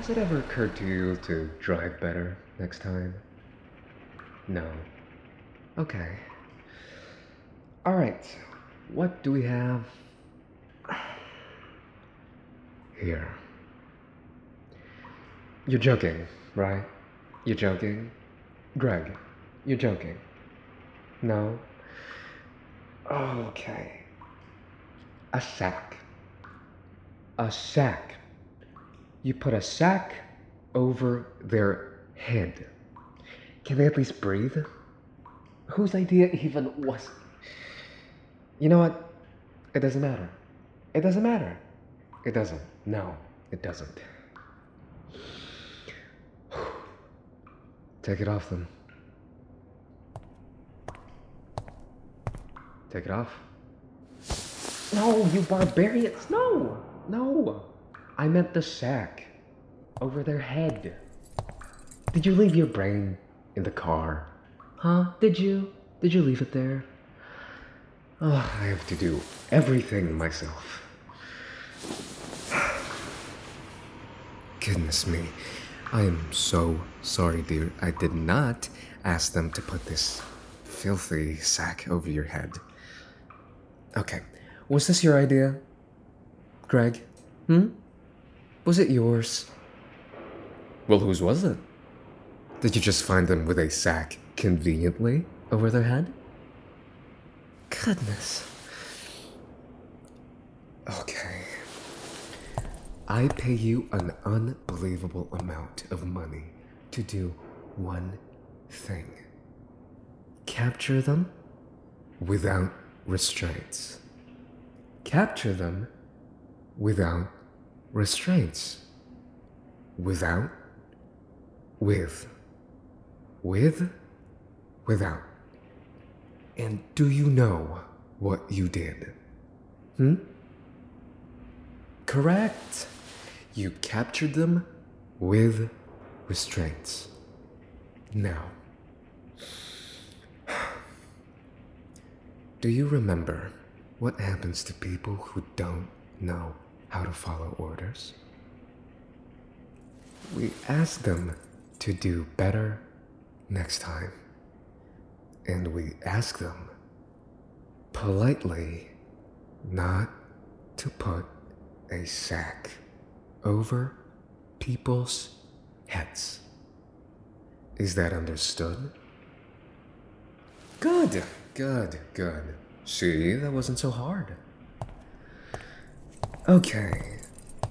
Has it ever occurred to you to drive better next time? No. Okay. Alright, what do we have here? You're joking, right? You're joking? Greg, you're joking. No? Okay. A sack. A sack. You put a sack over their head. Can they at least breathe? Whose idea even was... You know what? It doesn't matter. It doesn't matter. It doesn't. No, it doesn't. Take it off them. Take it off. No, you barbarians! No! No! I meant the sack. Over their head. Did you leave your brain in the car? Huh? Did you? Did you leave it there? Oh, I have to do everything myself. Goodness me. I am so sorry, dear. I did not ask them to put this filthy sack over your head. Okay. Was this your idea? Greg? Was it yours? Well, whose was it? Did you just find them with a sack conveniently over their head? Goodness. Okay. I pay you an unbelievable amount of money to do one thing. Capture them without restraints. Capture them without restraints. Without, with, without. And do you know what you did? Correct. You captured them with restraints. Now, do you remember what happens to people who don't know how to follow orders? We ask them to do better next time. And we ask them politely not to put a sack over people's heads. Is that understood? Good, good, good. See, that wasn't so hard. Okay,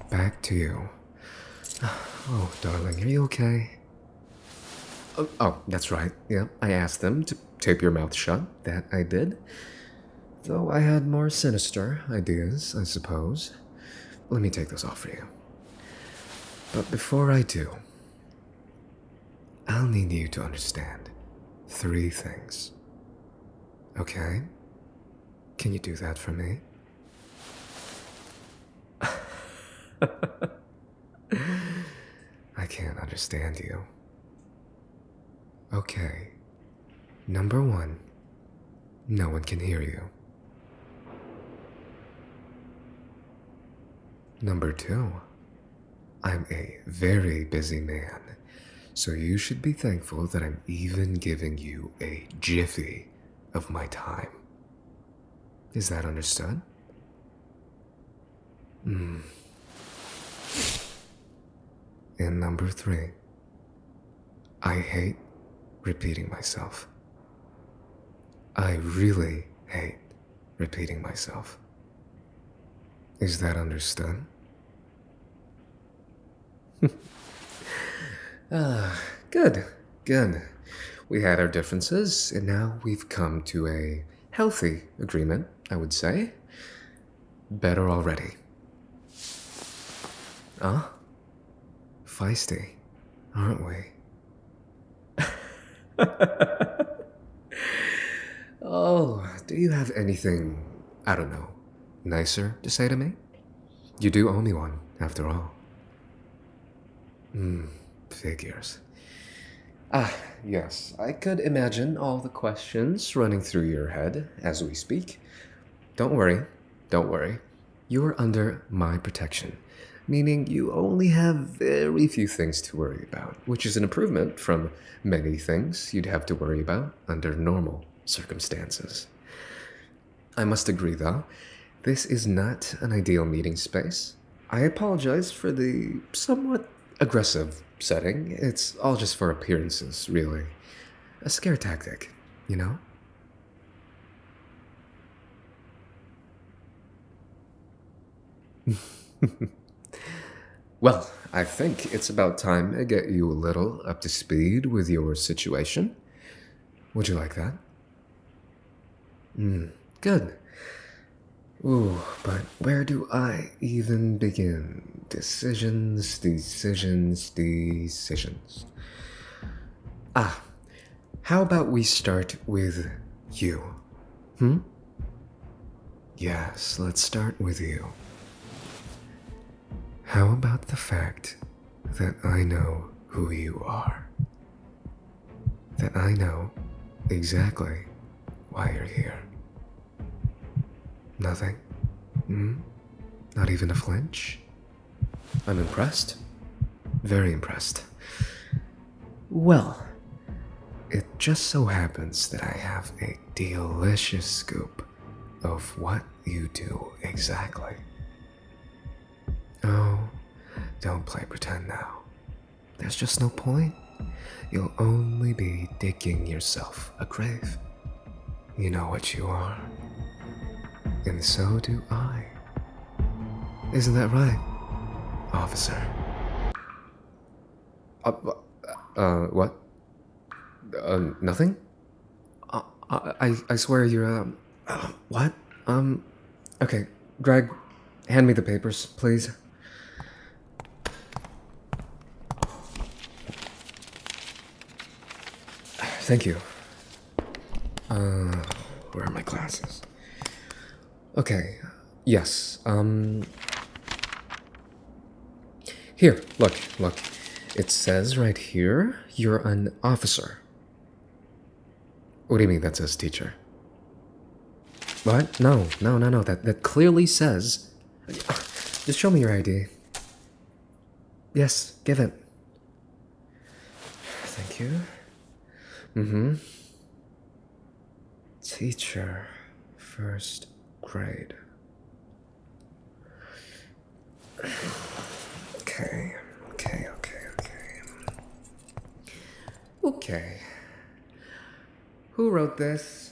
back to you. Oh, darling, are you okay? Oh, that's right. Yeah, I asked them to tape your mouth shut. That I did. Though I had more sinister ideas, I suppose. Let me take this off for you. But before I do, I'll need you to understand 3 things. Okay? Can you do that for me? I can't understand you. Okay. Number 1, no one can hear you. Number 2, I'm a very busy man, so you should be thankful that I'm even giving you a jiffy of my time. Is that understood? And number 3, I hate repeating myself. I really hate repeating myself. Is that understood? Good, good. We had our differences, and now we've come to a healthy agreement, I would say. Better already. Feisty, aren't we? Oh, do you have anything, I don't know, nicer to say to me? You do owe me one, after all. Figures. Yes, I could imagine all the questions running through your head as we speak. Don't worry, don't worry. You are under my protection. meaning you only have very few things to worry about, which is an improvement from many things you'd have to worry about under normal circumstances. I must agree, though, this is not an ideal meeting space. I apologize for the somewhat aggressive setting. It's all just for appearances, really. A scare tactic, you know? Well, I think it's about time I get you a little up to speed with your situation. Would you like that? Good. Ooh, but where do I even begin? Decisions. Ah, how about we start with you? Yes, let's start with you. How about the fact that I know who you are? That I know exactly why you're here. Nothing? Not even a flinch? I'm impressed. Very impressed. Well, it just so happens that I have a delicious scoop of what you do exactly. Oh, don't play pretend now. There's just no point. You'll only be digging yourself a grave. You know what you are. And so do I. Isn't that right, officer? What? Nothing? I swear you're, what? Okay, Greg, hand me the papers, please. Thank you. Where are my glasses? Okay, yes, Here, look. It says right here, you're an officer. What do you mean that says teacher? What? No, that clearly says... Just show me your ID. Yes, give it. Thank you. Teacher, first grade. Okay. Who wrote this?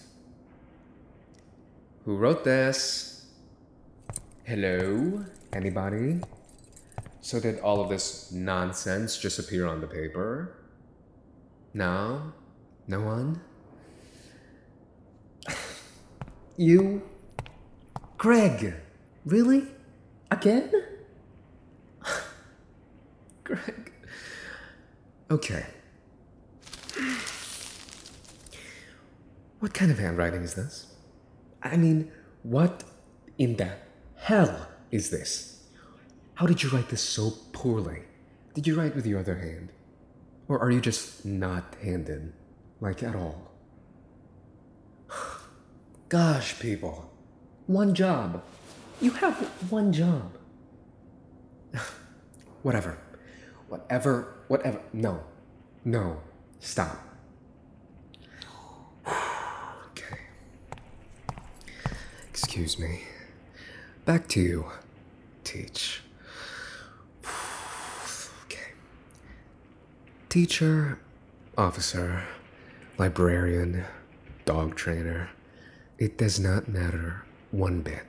Hello? Anybody? So did all of this nonsense just appear on the paper? No? No one? You? Greg! Really? Again? Greg. Okay. What kind of handwriting is this? I mean, what in the hell is this? How did you write this so poorly? Did you write with your other hand? Or are you just not handed? Like, at all? Gosh, people. One job. You have one job. Whatever. No. Stop. Okay. Excuse me. Back to you. Teach. Okay. Teacher, officer, librarian, dog trainer. It does not matter one bit.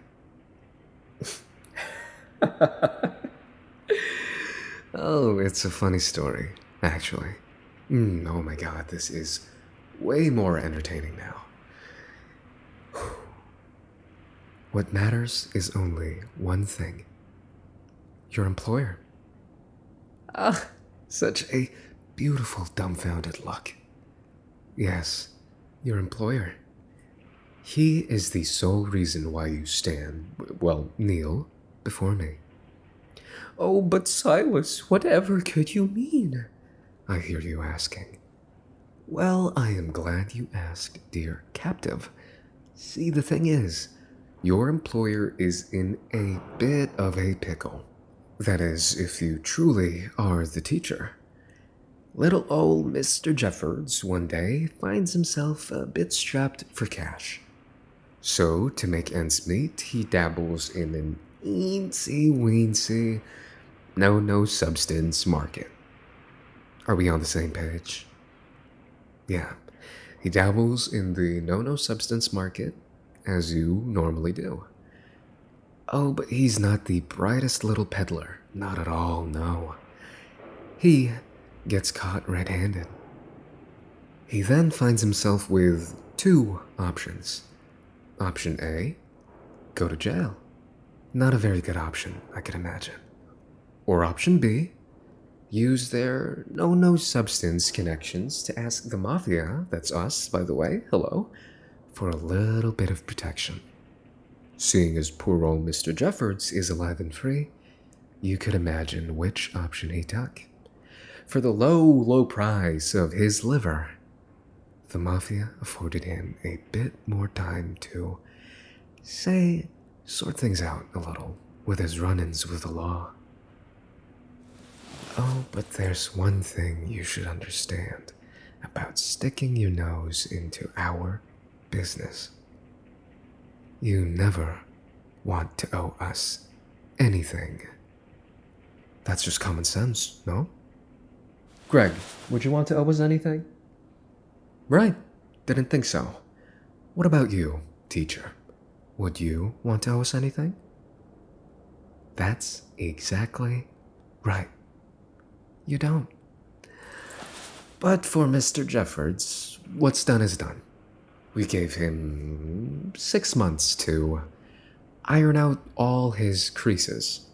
Oh, it's a funny story, actually. Oh my god, this is way more entertaining now. What matters is only one thing. Your employer. Ah, such a beautiful dumbfounded look. Yes, your employer. He is the sole reason why you kneel before me. Oh, but Silas, whatever could you mean? I hear you asking. Well, I am glad you asked, dear captive. See, the thing is, your employer is in a bit of a pickle. That is, if you truly are the teacher. Little old Mr. Jeffords one day finds himself a bit strapped for cash. So, to make ends meet, he dabbles in an eensy-weensy, no substance market. Are we on the same page? Yeah, he dabbles in the no substance market, as you normally do. Oh, but he's not the brightest little peddler. Not at all, no. He gets caught red-handed. He then finds himself with two options. Option A, go to jail. Not a very good option, I can imagine. Or option B, use their no substance connections to ask the Mafia, that's us, by the way, hello, for a little bit of protection. Seeing as poor old Mr. Jeffords is alive and free, you could imagine which option he took. For the low price of his liver, the Mafia afforded him a bit more time to, say, sort things out a little with his run-ins with the law. Oh, but there's one thing you should understand about sticking your nose into our business. You never want to owe us anything. That's just common sense, no? Greg, would you want to owe us anything? Right, didn't think so. What about you, teacher? Would you want to owe us anything? That's exactly right. You don't. But for Mr. Jeffords, what's done is done. We gave him 6 months to iron out all his creases.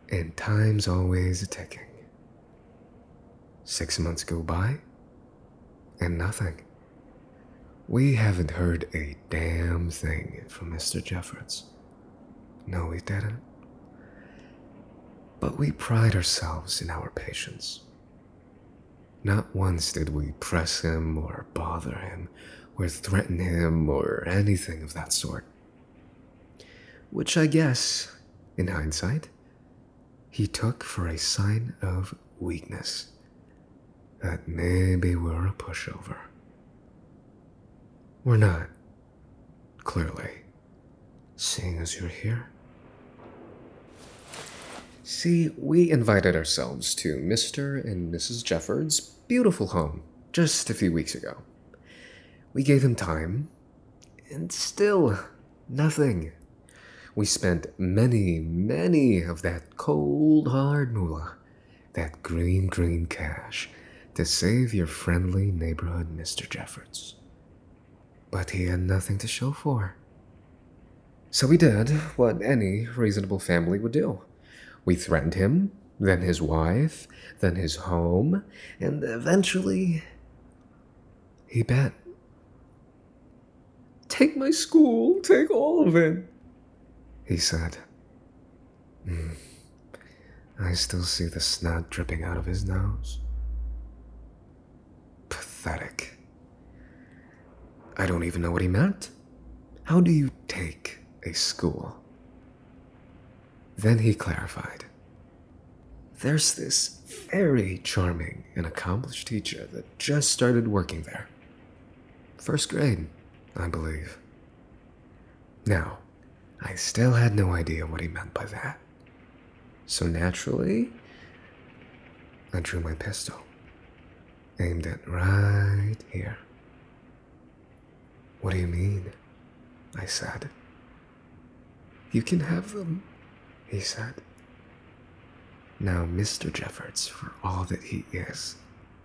And time's always a ticking. 6 months go by, and nothing. We haven't heard a damn thing from Mr. Jeffords. No, we didn't. But we pride ourselves in our patience. Not once did we press him or bother him or threaten him or anything of that sort. Which I guess, in hindsight, he took for a sign of weakness. That maybe we're a pushover. We're not, clearly, seeing as you're here. See, we invited ourselves to Mr. and Mrs. Jeffords' beautiful home just a few weeks ago. We gave him time, and still nothing. We spent many of that cold, hard moolah, that green cash, to save your friendly neighborhood Mr. Jeffords. But he had nothing to show for. So we did what any reasonable family would do. We threatened him, then his wife, then his home, and eventually he bet. Take my school, take all of it, he said. I still see the snot dripping out of his nose. Pathetic. I don't even know what he meant. How do you take a school? Then he clarified. There's this very charming and accomplished teacher that just started working there. 1st grade, I believe. Now, I still had no idea what he meant by that. So naturally, I drew my pistol, aimed it right here. What do you mean? I said. You can have them, he said. Now, Mr. Jeffords, for all that he is,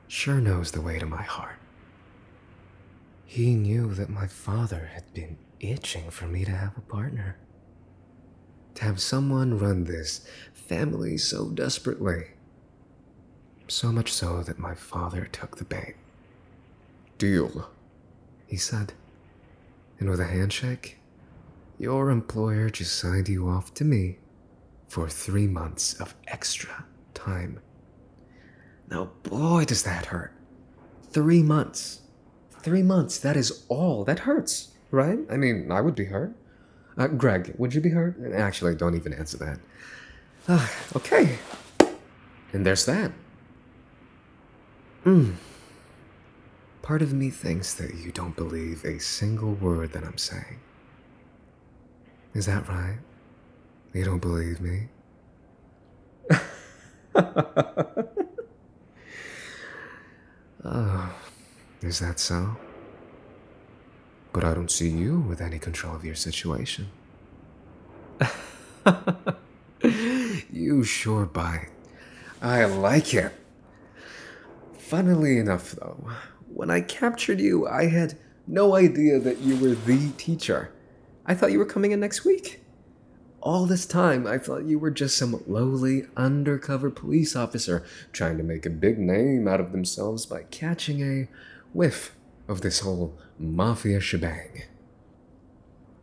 sure knows the way to my heart. He knew that my father had been itching for me to have a partner. To have someone run this family so desperately. So much so that my father took the bait. Deal, he said. And with a handshake, your employer just signed you off to me for 3 months of extra time. Now, boy, does that hurt. 3 months. 3 months, that is all. That hurts, right? I mean, I would be hurt. Greg, would you be hurt? Actually, don't even answer that. Okay. And there's that. Part of me thinks that you don't believe a single word that I'm saying. Is that right? You don't believe me? Oh, is that so? But I don't see you with any control of your situation. You sure bite. I like it. Funnily enough, though, when I captured you, I had no idea that you were the teacher. I thought you were coming in next week. All this time, I thought you were just some lowly, undercover police officer trying to make a big name out of themselves by catching a whiff of this whole mafia shebang.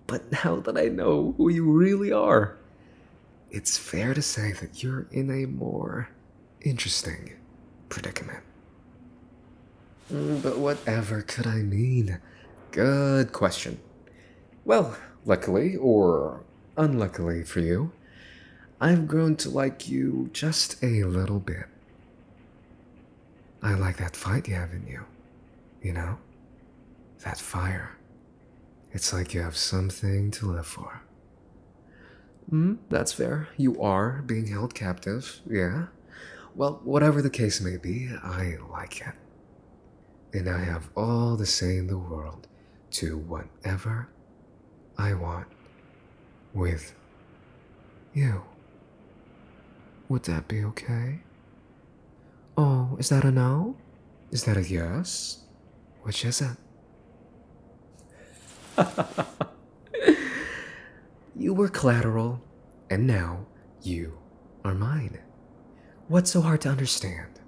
But now that I know who you really are, it's fair to say that you're in a more interesting predicament. But whatever could I mean? Good question. Well, luckily, or unluckily for you, I've grown to like you just a little bit. I like that fight you have in you. You know? That fire. It's like you have something to live for. That's fair. You are being held captive, yeah. Well, whatever the case may be, I like it. And I have all the say in the world to whatever I want with you. Would that be okay? Oh, is that a no? Is that a yes? Which is it? You were collateral, and now you are mine. What's so hard to understand?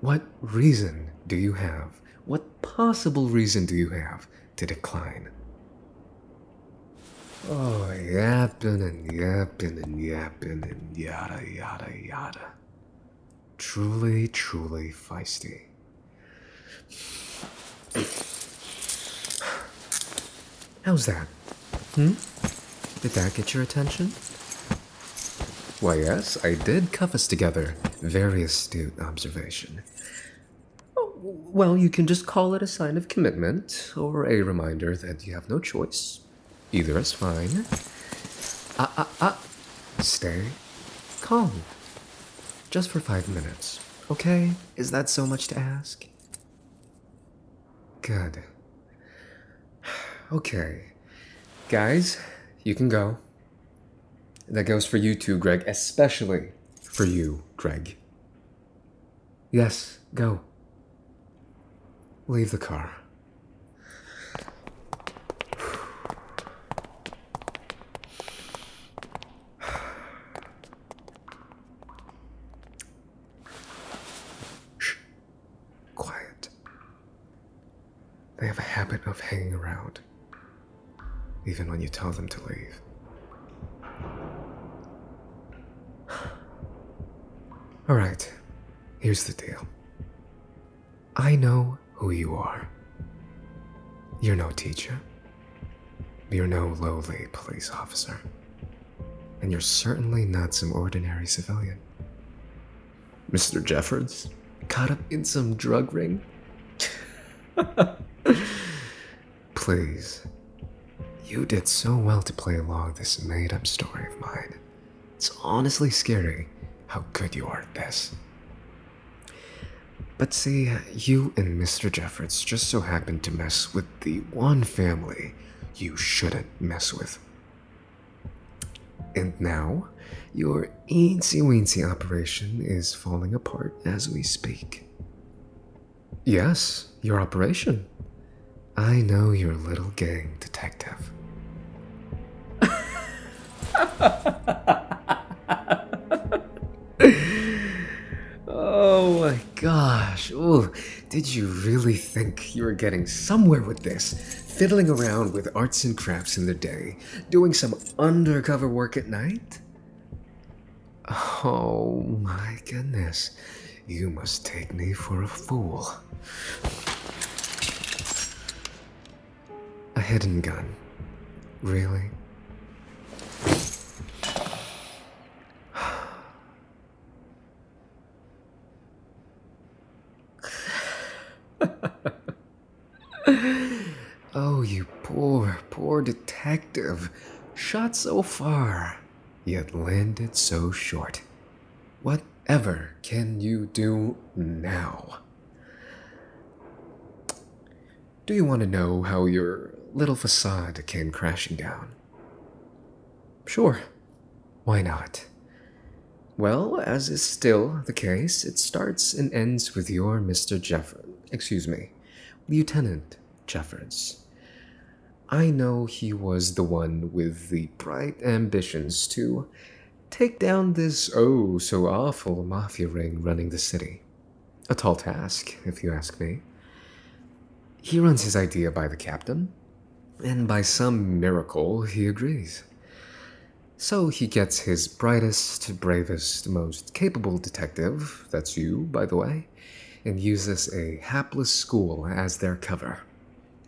What reason do you have? What possible reason do you have to decline? Oh, yapping and yapping and yapping and yada yada yada. Truly, truly feisty. How's that? Did that get your attention? Why, yes, I did cuff us together. Very astute observation. Oh, well, you can just call it a sign of commitment, or a reminder that you have no choice. Either is fine. Stay calm. Just for 5 minutes, okay? Is that so much to ask? Good. Okay. Guys, you can go. That goes for you too, Greg. Especially for you, Greg. Yes, go. Leave the car. Shh. Quiet. They have a habit of hanging around, even when you tell them to leave. All right, here's the deal. I know who you are. You're no teacher. You're no lowly police officer. And you're certainly not some ordinary civilian. Mr. Jeffords, caught up in some drug ring? Please. You did so well to play along this made-up story of mine. It's honestly scary how good you are at this. But see, you and Mr. Jeffords just so happened to mess with the one family you shouldn't mess with. And now, your eensy-weensy operation is falling apart as we speak. Yes, your operation. I know your little gang detective. Oh my gosh. Ooh, did you really think you were getting somewhere with this? Fiddling around with arts and crafts in the day, doing some undercover work at night? Oh my goodness. You must take me for a fool. A hidden gun. Really? Oh, you poor, poor detective. Shot so far, yet landed so short. Whatever can you do now? Do you want to know how your little facade came crashing down? Sure, why not? Well, as is still the case, it starts and ends with your Lieutenant Jeffords. I know he was the one with the bright ambitions to take down this oh so awful mafia ring running the city. A tall task, if you ask me. He runs his idea by the captain, and by some miracle he agrees. So he gets his brightest, bravest, most capable detective, that's you, by the way, and uses a hapless school as their cover.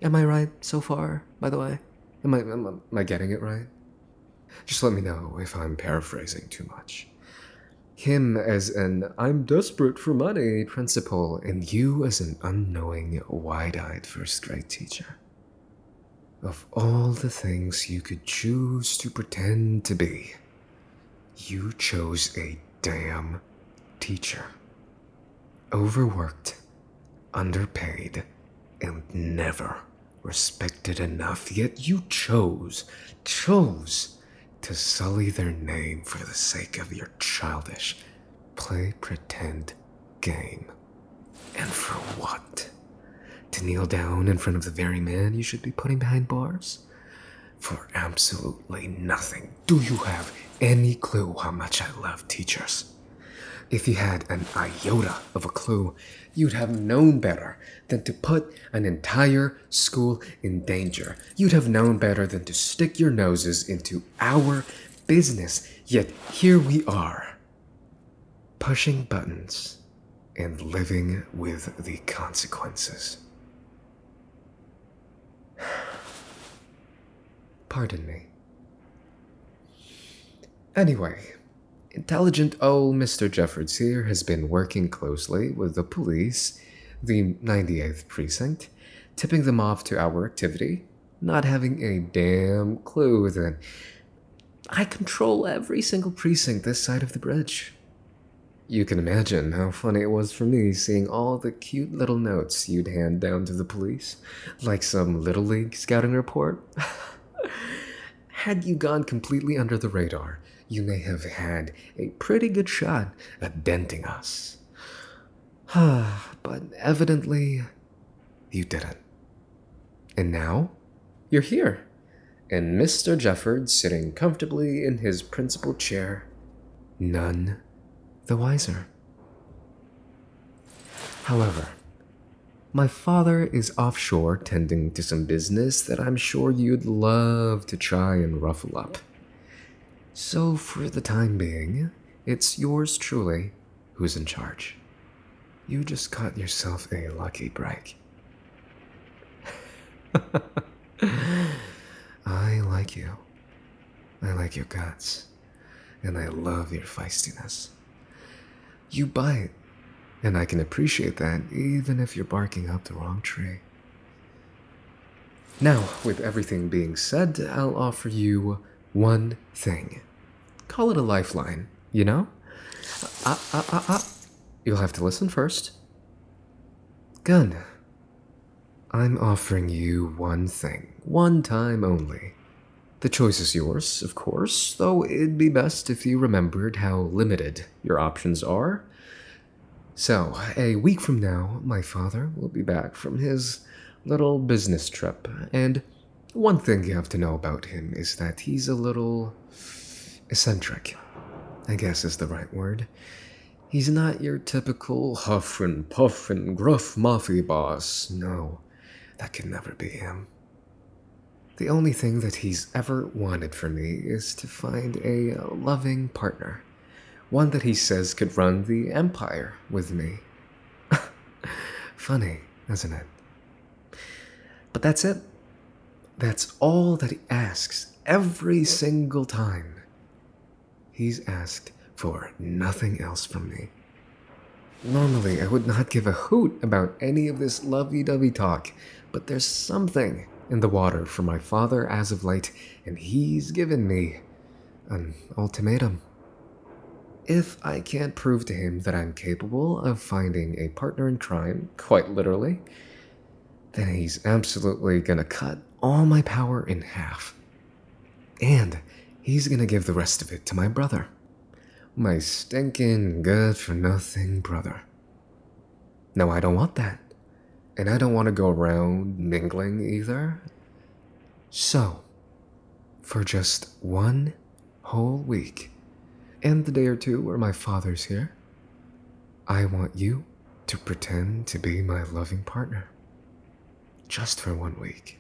Am I right so far, by the way? Am I getting it right? Just let me know if I'm paraphrasing too much. Him as an I'm desperate for money principal, and you as an unknowing, wide-eyed first-grade teacher. Of all the things you could choose to pretend to be, you chose a damn teacher. Overworked, underpaid, and never respected enough, yet you chose to sully their name for the sake of your childish play-pretend game. And for what? To kneel down in front of the very man you should be putting behind bars? For absolutely nothing. Do you have any clue how much I love teachers? If you had an iota of a clue, you'd have known better than to put an entire school in danger. You'd have known better than to stick your noses into our business. Yet here we are, pushing buttons and living with the consequences. Pardon me. Anyway, intelligent old Mr. Jeffords here has been working closely with the police, the 98th precinct, tipping them off to our activity, not having a damn clue that I control every single precinct this side of the bridge. You can imagine how funny it was for me seeing all the cute little notes you'd hand down to the police, like some Little League scouting report. Had you gone completely under the radar, you may have had a pretty good shot at denting us. But evidently, you didn't. And now, you're here, and Mr. Jeffords sitting comfortably in his principal chair, none the wiser. However, my father is offshore tending to some business that I'm sure you'd love to try and ruffle up. So for the time being, it's yours truly who's in charge. You just got yourself a lucky break. I like you. I like your guts. And I love your feistiness. You bite, and I can appreciate that even if you're barking up the wrong tree. Now, with everything being said, I'll offer you one thing. Call it a lifeline, you know? You'll have to listen first. Gun. I'm offering you one thing, one time only. The choice is yours, of course, though it'd be best if you remembered how limited your options are. So, a week from now, my father will be back from his little business trip, and one thing you have to know about him is that he's a little eccentric, I guess is the right word. He's not your typical huff and puff and gruff mafia boss. No, that could never be him. The only thing that he's ever wanted from me is to find a loving partner. One that he says could run the empire with me. Funny, isn't it? But that's it. That's all that he asks every single time. He's asked for nothing else from me. Normally, I would not give a hoot about any of this lovey-dovey talk, but there's something in the water for my father as of late, and he's given me an ultimatum. If I can't prove to him that I'm capable of finding a partner in crime, quite literally, then he's absolutely gonna cut all my power in half. And he's gonna give the rest of it to my brother. My stinking good-for-nothing brother. No, I don't want that. And I don't want to go around mingling either. So, for just one whole week, and the day or two where my father's here, I want you to pretend to be my loving partner. Just for 1 week.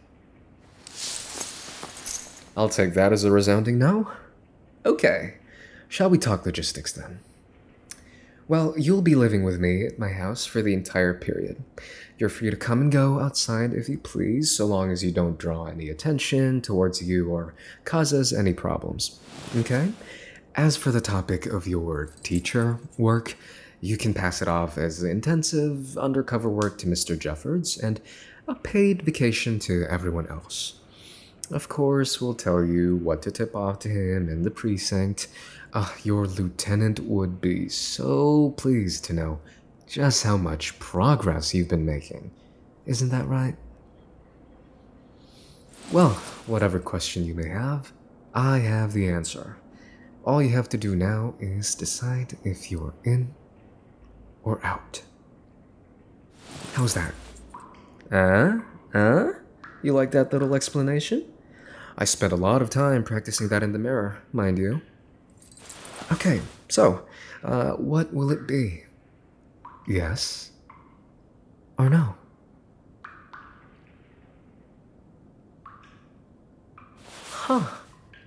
I'll take that as a resounding no. Okay, shall we talk logistics then? Well, you'll be living with me at my house for the entire period. You're free to come and go outside if you please, so long as you don't draw any attention towards you or cause us any problems. Okay? As for the topic of your teacher work, you can pass it off as intensive undercover work to Mr. Jeffords and a paid vacation to everyone else. Of course, we'll tell you what to tip off to him in the precinct. Your lieutenant would be so pleased to know just how much progress you've been making. Isn't that right? Well, whatever question you may have, I have the answer. All you have to do now is decide if you're in or out. How's that? You like that little explanation? I spent a lot of time practicing that in the mirror, mind you. Okay, so, what will it be? Yes or no? Huh.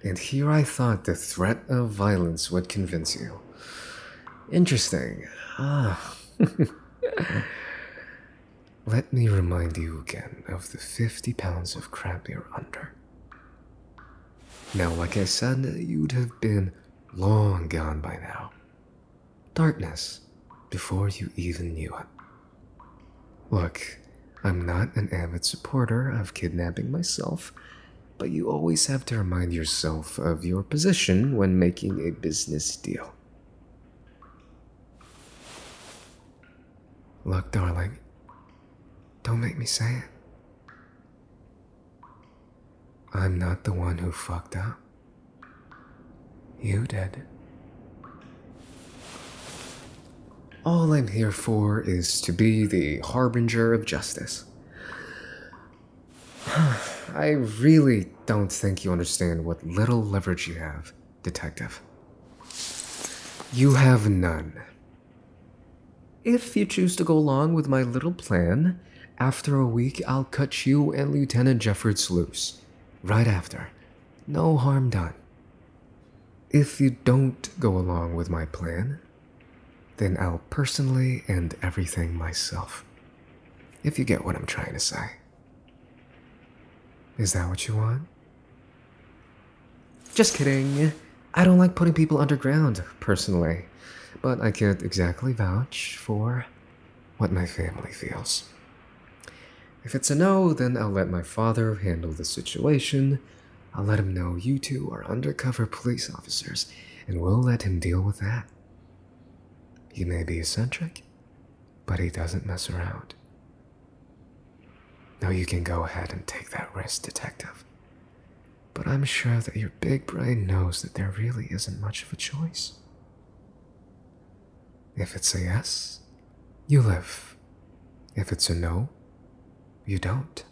And here I thought the threat of violence would convince you. Interesting. Let me remind you again of the 50 pounds of crab you're under. Now, like I said, you'd have been long gone by now. Darkness, before you even knew it. Look, I'm not an avid supporter of kidnapping myself, but you always have to remind yourself of your position when making a business deal. Look, darling, don't make me say it. I'm not the one who fucked up. You did. All I'm here for is to be the harbinger of justice. I really don't think you understand what little leverage you have, detective. You have none. If you choose to go along with my little plan, after a week I'll cut you and Lieutenant Jeffords loose. Right after. No harm done. If you don't go along with my plan, then I'll personally end everything myself. If you get what I'm trying to say. Is that what you want? Just kidding. I don't like putting people underground, personally. But I can't exactly vouch for what my family feels. If it's a no, then I'll let my father handle the situation. I'll let him know you two are undercover police officers, and we'll let him deal with that. He may be eccentric, but he doesn't mess around. Now you can go ahead and take that risk, detective. But I'm sure that your big brain knows that there really isn't much of a choice. If it's a yes, you live. If it's a no, you don't.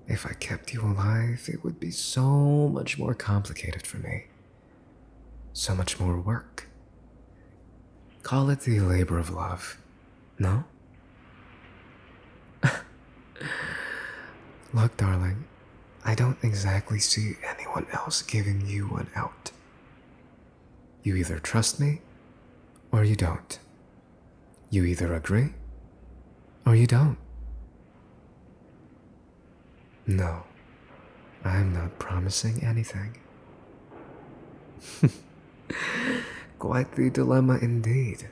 If I kept you alive, it would be so much more complicated for me. So much more work. Call it the labor of love, no? Look, darling, I don't exactly see anyone else giving you an out. You either trust me, or you don't. You either agree, or you don't. No, I'm not promising anything. Quite the dilemma indeed,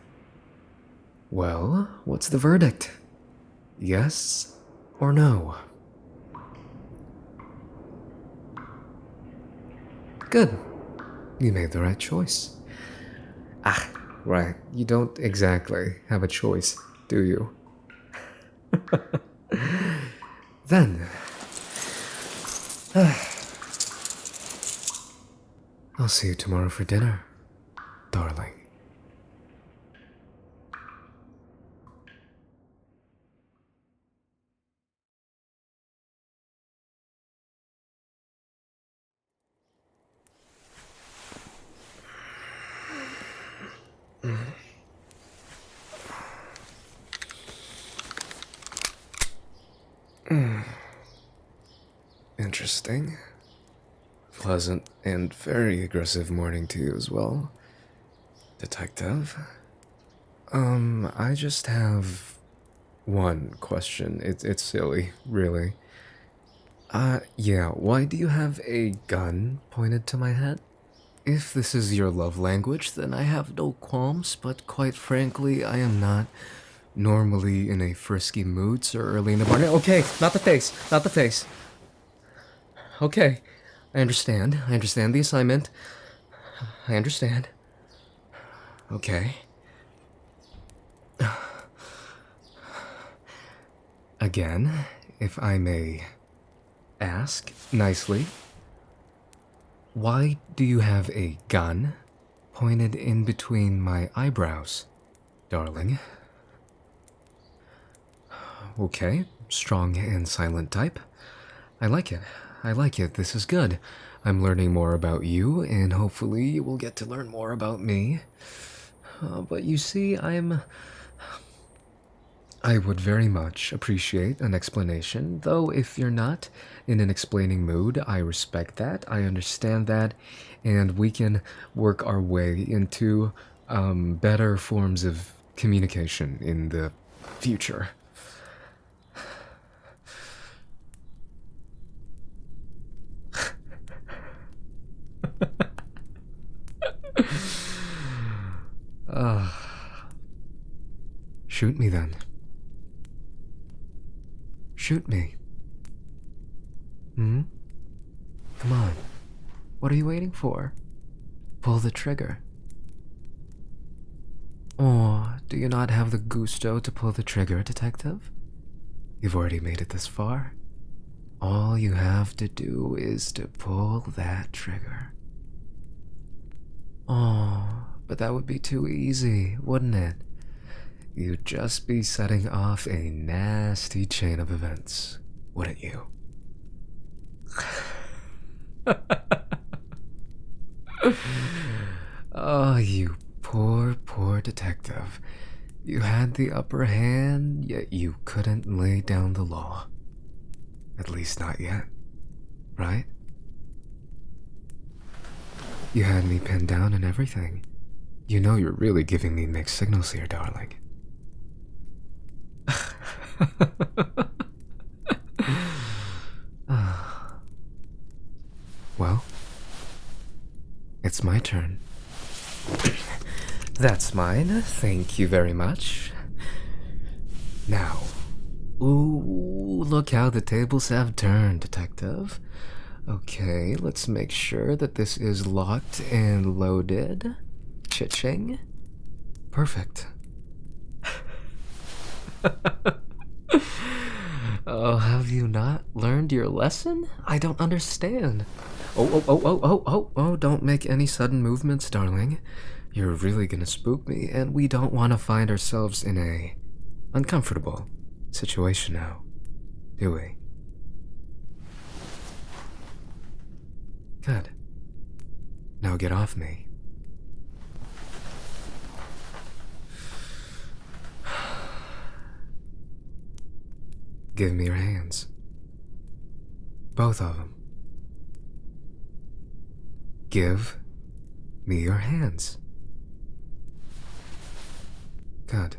Well, what's the verdict? Yes or no? Good. You made the right choice. Ah, right. You don't exactly have a choice, do you? Then, I'll see you tomorrow for dinner, darling. Interesting. Pleasant and very aggressive morning to you as well, Detective. I just have one question. It's silly, really. Yeah, why do you have a gun pointed to my head? If this is your love language, then I have no qualms, but quite frankly, I am not normally in a frisky mood so early in the morning. Okay, not the face, not the face. Okay, I understand the assignment. I understand. Okay. Again, if I may ask nicely, why do you have a gun pointed in between my eyebrows, darling? Okay, strong and silent type. I like it. I like it. This is good. I'm learning more about you, and hopefully you will get to learn more about me. But you see, I would very much appreciate an explanation, though if you're not in an explaining mood, I respect that, I understand that, and we can work our way into better forms of communication in the future. Shoot me then. Shoot me. Hmm? Come on. What are you waiting for? Pull the trigger. Oh, do you not have the gusto to pull the trigger, Detective? You've already made it this far. All you have to do is to pull that trigger. Oh, but that would be too easy, wouldn't it? You'd just be setting off a nasty chain of events, wouldn't you? Oh, you poor, poor detective. You had the upper hand, yet you couldn't lay down the law. At least not yet, right? You had me pinned down and everything. You know you're really giving me mixed signals here, darling. Well, it's my turn. That's mine, thank you very much. Now, ooh, look how the tables have turned, Detective. Okay, let's make sure that this is locked and loaded. Cha-ching. Perfect. Oh, have you not learned your lesson? I don't understand. Oh, don't make any sudden movements, darling. You're really gonna spook me, and we don't want to find ourselves in a uncomfortable situation now, do we? Good. Now get off me. Give me your hands. Both of them. Give me your hands. Good.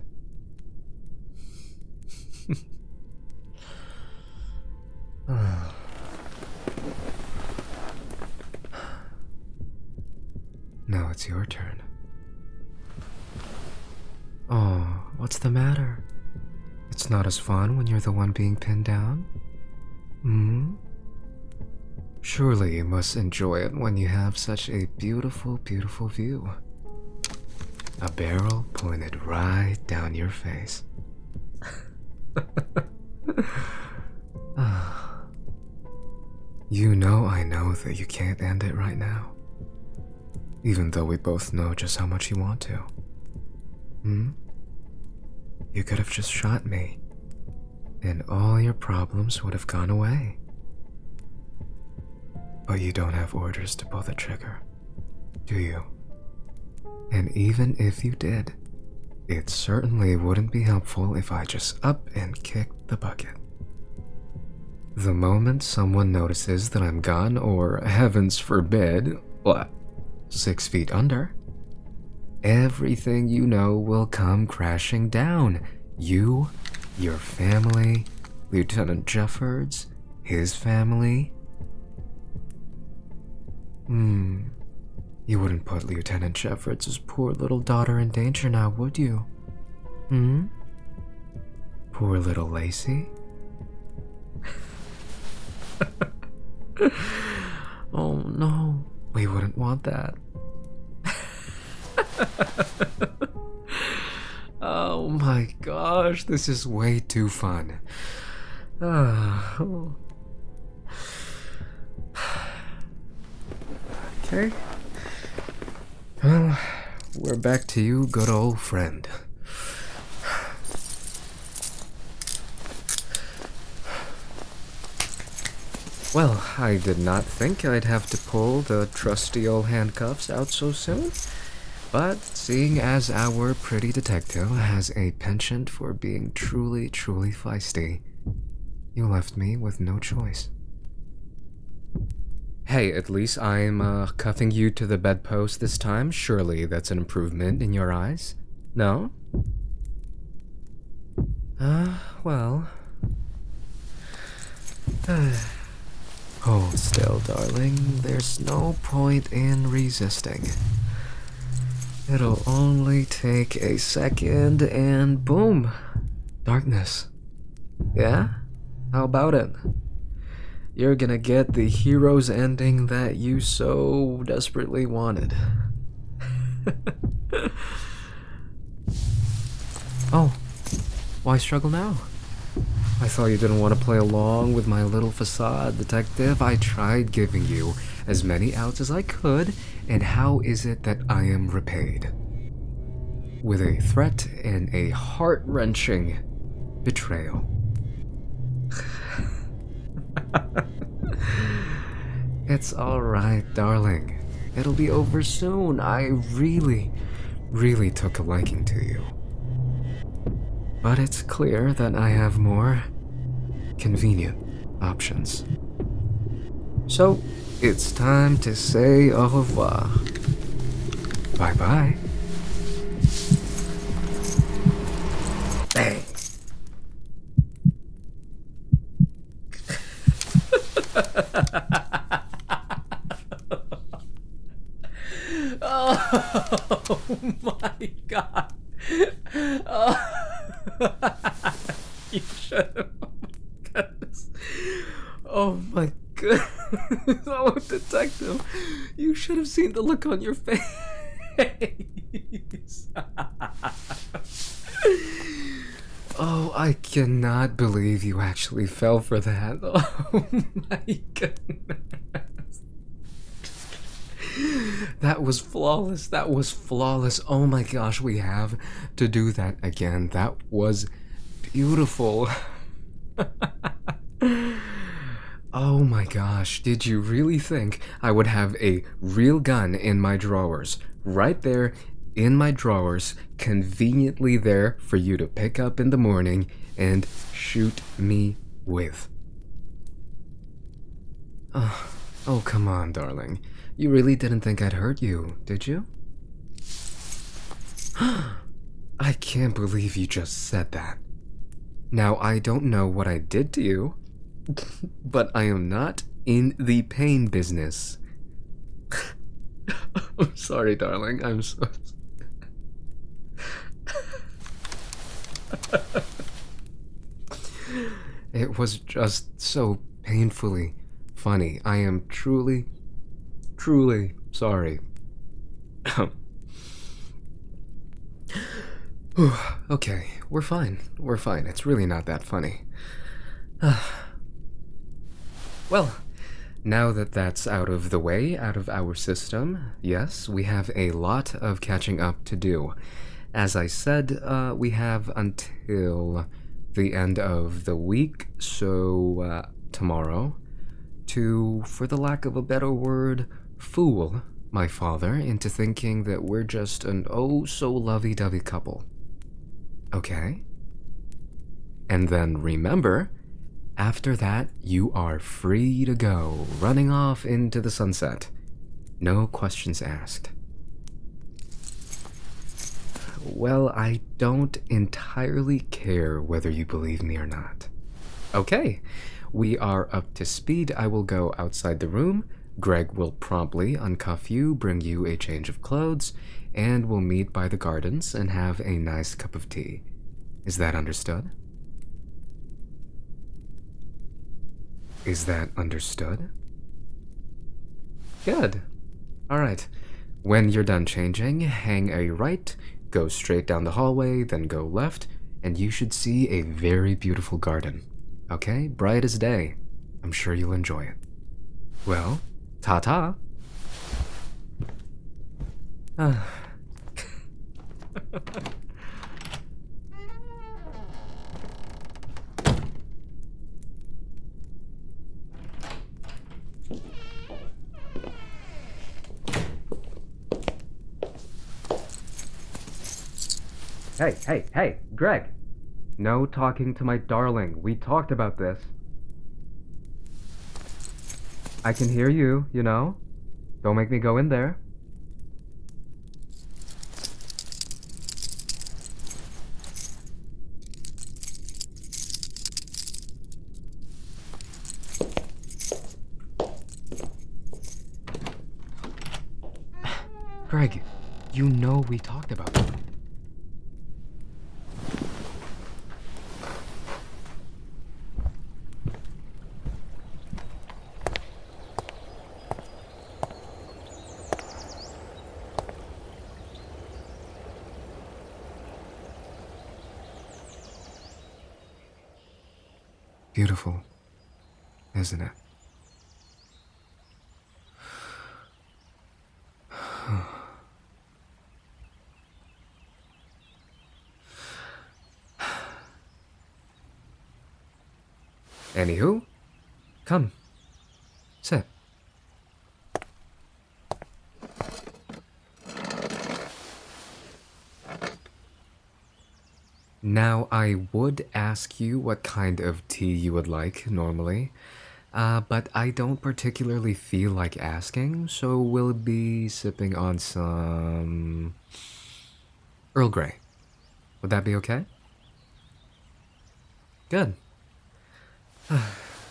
Now it's your turn. Oh, what's the it's not as fun when you're the one being pinned down? Hmm? Surely you must enjoy it when you have such a beautiful, beautiful view. A barrel pointed right down your face. You know I know that you can't end it right now. Even though we both know just how much you want to. Hmm? You could have just shot me, and all your problems would have gone away. But you don't have orders to pull the trigger, do you? And even if you did, it certainly wouldn't be helpful if I just up and kicked the bucket. The moment someone notices that I'm gone, or heavens forbid, 6 feet under, everything you know will come crashing down. You, your family, Lieutenant Jeffords, his family. You wouldn't put Lieutenant Jeffords' poor little daughter in danger now, would you? Poor little Lacey? Oh no, we wouldn't want that. Oh my gosh, this is way too fun. Okay. Well, we're back to you, good old friend. Well, I did not think I'd have to pull the trusty old handcuffs out so soon. But seeing as our pretty detective has a penchant for being truly, truly feisty, you left me with no choice. Hey, at least I'm cuffing you to the bedpost this time. Surely that's an improvement in your eyes? No? Well. Hold still, darling. There's no point in resisting. It'll only take a second and boom! Darkness. Yeah? How about it? You're gonna get the hero's ending that you so desperately wanted. Oh, why struggle now? I thought you didn't want to play along with my little facade, detective. I tried giving you as many outs as I could, and how is it that I am repaid? With a threat and a heart-wrenching betrayal. It's alright, darling. It'll be over soon. I really, really took a liking to you. But it's clear that I have more convenient options. So, it's time to say au revoir. Bye-bye. Bang. Oh my god. Oh. You should have. Oh my goodness. Oh my goodness. Oh, detective. You should have seen the look on your face. Oh, I cannot believe you actually fell for that. Oh my goodness. That was flawless. That was flawless. Oh my gosh, we have to do that again. That was beautiful. Oh my gosh, did you really think I would have a real gun in my drawers? Right there in my drawers, conveniently there for you to pick up in the morning and shoot me with. Oh, come on, darling. You really didn't think I'd hurt you, did you? I can't believe you just said that. Now, I don't know what I did to you, but I am not in the pain business. I'm sorry, darling. I'm so sorry. It was just so painfully funny. I am truly, truly sorry. Okay, we're fine. We're fine. It's really not that funny. Well, now that that's out of the way, out of our system, yes, we have a lot of catching up to do. As I said, we have until the end of the week, so tomorrow, to, for the lack of a better word, fool my father into thinking that we're just an oh so lovey-dovey couple. Okay? And then remember, after that, you are free to go, running off into the sunset. No questions asked. Well, I don't entirely care whether you believe me or not. Okay, we are up to speed. I will go outside the room. Greg will promptly uncuff you, bring you a change of clothes, and we'll meet by the gardens and have a nice cup of tea. Is that understood? Is that understood? Good. Alright. When you're done changing, hang a right, go straight down the hallway, then go left, and you should see a very beautiful garden. Okay? Bright as day. I'm sure you'll enjoy it. Well, ta-ta. Hey, Greg. No talking to my darling. We talked about this. I can hear you, you know? Don't make me go in there. Greg, you know we talked about it. Beautiful, isn't it? Anywho, come, sit. Now, I would ask you what kind of tea you would like normally, but I don't particularly feel like asking, so we'll be sipping on some Earl Grey. Would that be okay? Good.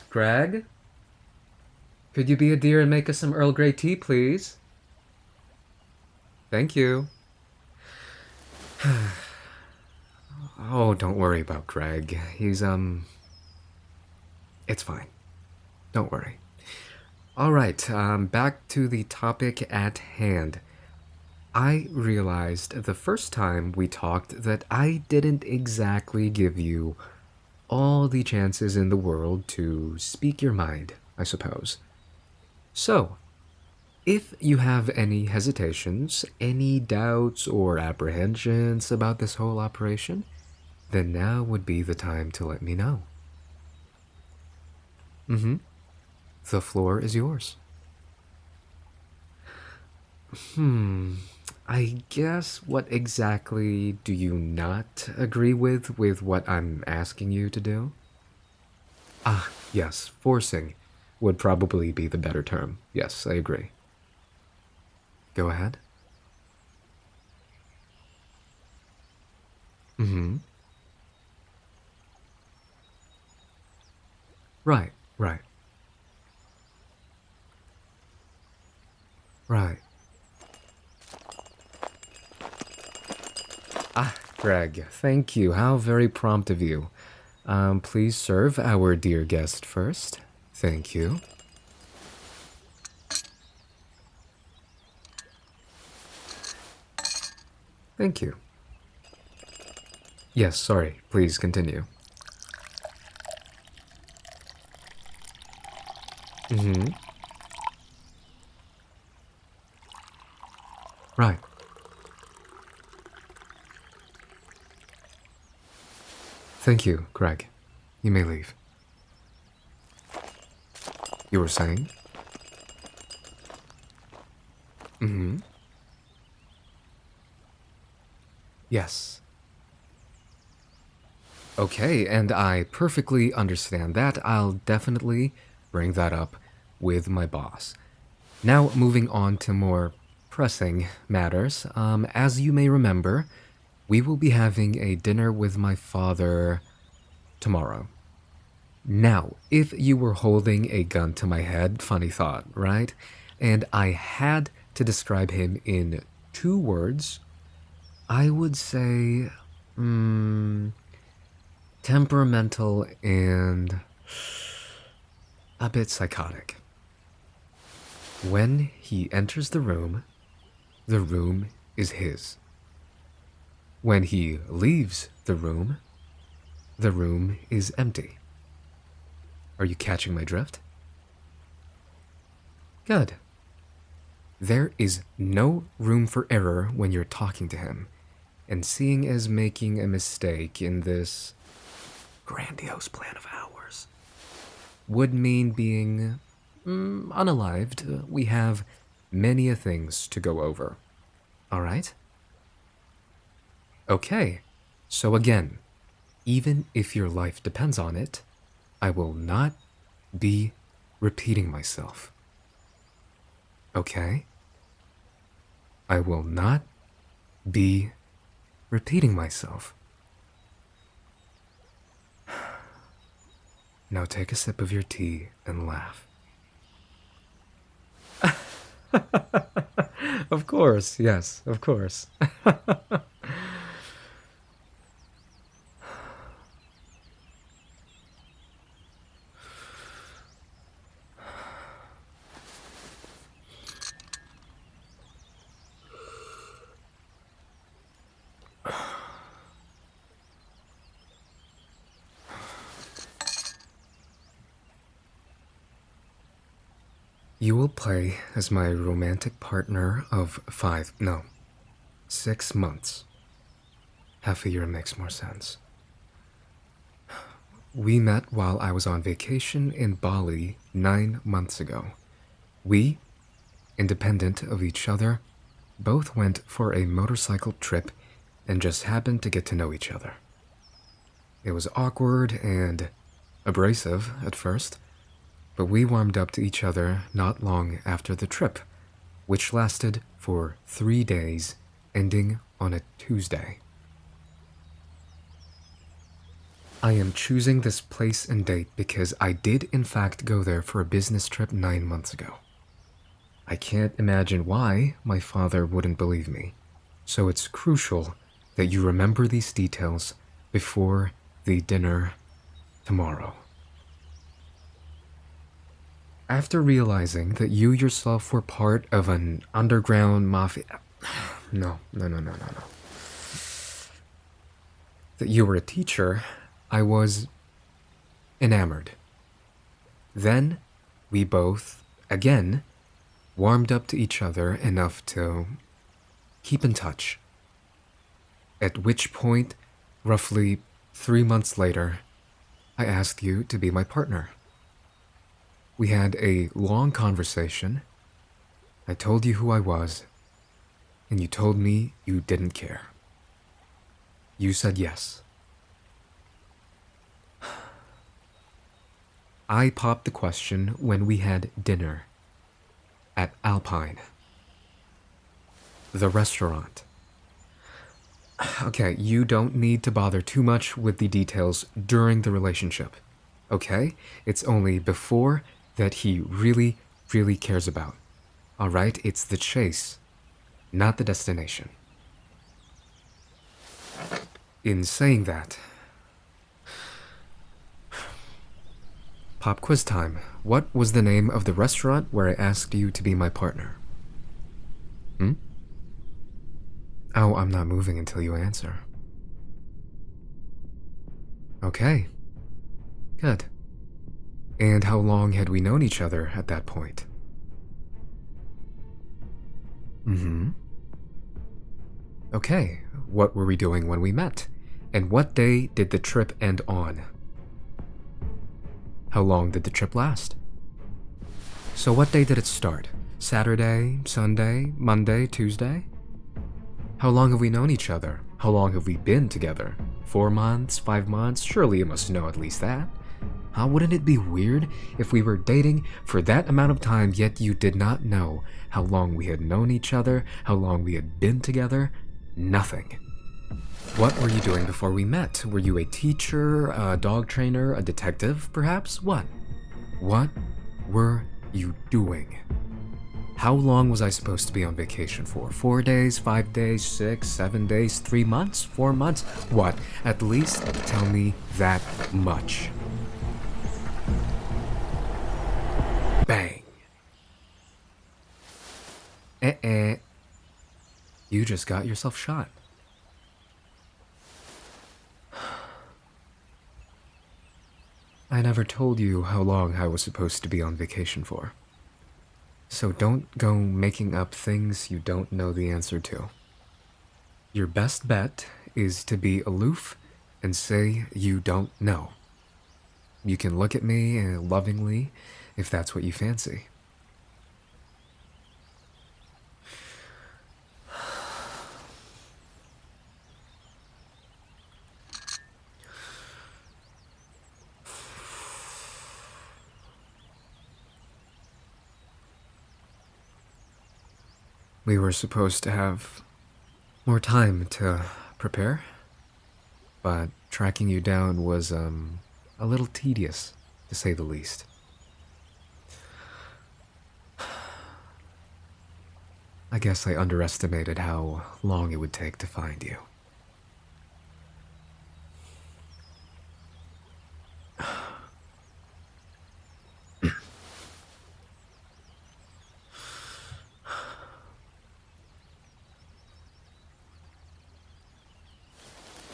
Greg? Could you be a dear and make us some Earl Grey tea, please? Thank you. Oh, don't worry about Greg. He's, it's fine. Don't worry. Alright, back to the topic at hand. I realized the first time we talked that I didn't exactly give you all the chances in the world to speak your mind, I suppose. So, if you have any hesitations, any doubts or apprehensions about this whole operation, then now would be the time to let me know. The floor is yours. I guess what exactly do you not agree with what I'm asking you to do? Ah, yes, forcing would probably be the better term. Yes, I agree. Go ahead. Right, right. Right. Ah, Greg, thank you. How very prompt of you. Please serve our dear guest first. Thank you. Thank you. Yes, sorry. Please continue. Right. Thank you, Greg. You may leave. You were saying? Yes. Okay, and I perfectly understand that. I'll definitely bring that up with my boss. Now, moving on to more pressing matters. As you may remember, we will be having a dinner with my father tomorrow. Now, if you were holding a gun to my head, funny thought, right? And I had to describe him in 2 words, I would say, temperamental and a bit psychotic. When he enters the room is his. When he leaves the room is empty. Are you catching my drift? Good. There is no room for error when you're talking to him, and seeing as making a mistake in this grandiose plan of ours would mean being unalived. We have many things to go over. All right? Okay, so again, even if your life depends on it, I will not be repeating myself. Okay? I will not be repeating myself. Now take a sip of your tea and laugh. Of course, yes, of course. You will play as my romantic partner of 6 months. Half a year makes more sense. We met while I was on vacation in Bali 9 months ago. We, independent of each other, both went for a motorcycle trip and just happened to get to know each other. It was awkward and abrasive at first, but we warmed up to each other not long after the trip, which lasted for 3 days, ending on a Tuesday. I am choosing this place and date because I did in fact go there for a business trip 9 months ago. I can't imagine why my father wouldn't believe me, so it's crucial that you remember these details before the dinner tomorrow. After realizing that you yourself were part of an underground mafia... No. That you were a teacher, I was enamored. Then we both, again, warmed up to each other enough to keep in touch. At which point, roughly 3 months later, I asked you to be my partner. We had a long conversation. I told you who I was, and you told me you didn't care. You said yes. I popped the question when we had dinner at Alpine, the restaurant. Okay, you don't need to bother too much with the details during the relationship, okay? It's only before that he really, really cares about. All right? It's the chase, not the destination. In saying that, Pop quiz time. What was the name of the restaurant where I asked you to be my partner? Hmm? Oh, I'm not moving until you answer. Okay. Good. And how long had we known each other at that point? Mm-hmm. Okay, what were we doing when we met? And what day did the trip end on? How long did the trip last? So what day did it start? Saturday, Sunday, Monday, Tuesday? How long have we known each other? How long have we been together? 4 months, 5 months? Surely you must know at least that. How wouldn't it be weird if we were dating for that amount of time yet you did not know how long we had known each other, how long we had been together? Nothing. What were you doing before we met? Were you a teacher, a dog trainer, a detective, perhaps? What? What were you doing? How long was I supposed to be on vacation for? 4 days, 5 days, 6, 7 days, 3 months, 4 months? What? At least tell me that much. Bang. You just got yourself shot. I never told you how long I was supposed to be on vacation for. So don't go making up things you don't know the answer to. Your best bet is to be aloof and say you don't know. You can look at me lovingly if that's what you fancy. We were supposed to have more time to prepare, but tracking you down was, a little tedious, to say the least. I guess I underestimated how long it would take to find you.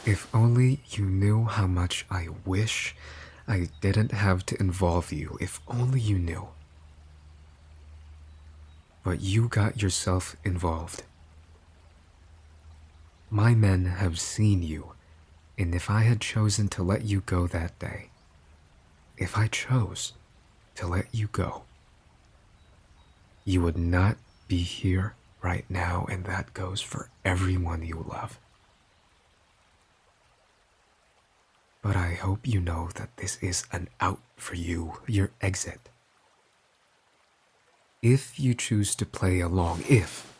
If only you knew how much I wish I didn't have to involve you. If only you knew. But you got yourself involved. My men have seen you, and if I had chosen to let you go that day, if I chose to let you go, you would not be here right now, and that goes for everyone you love. But I hope you know that this is an out for you, your exit. If you choose to play along, if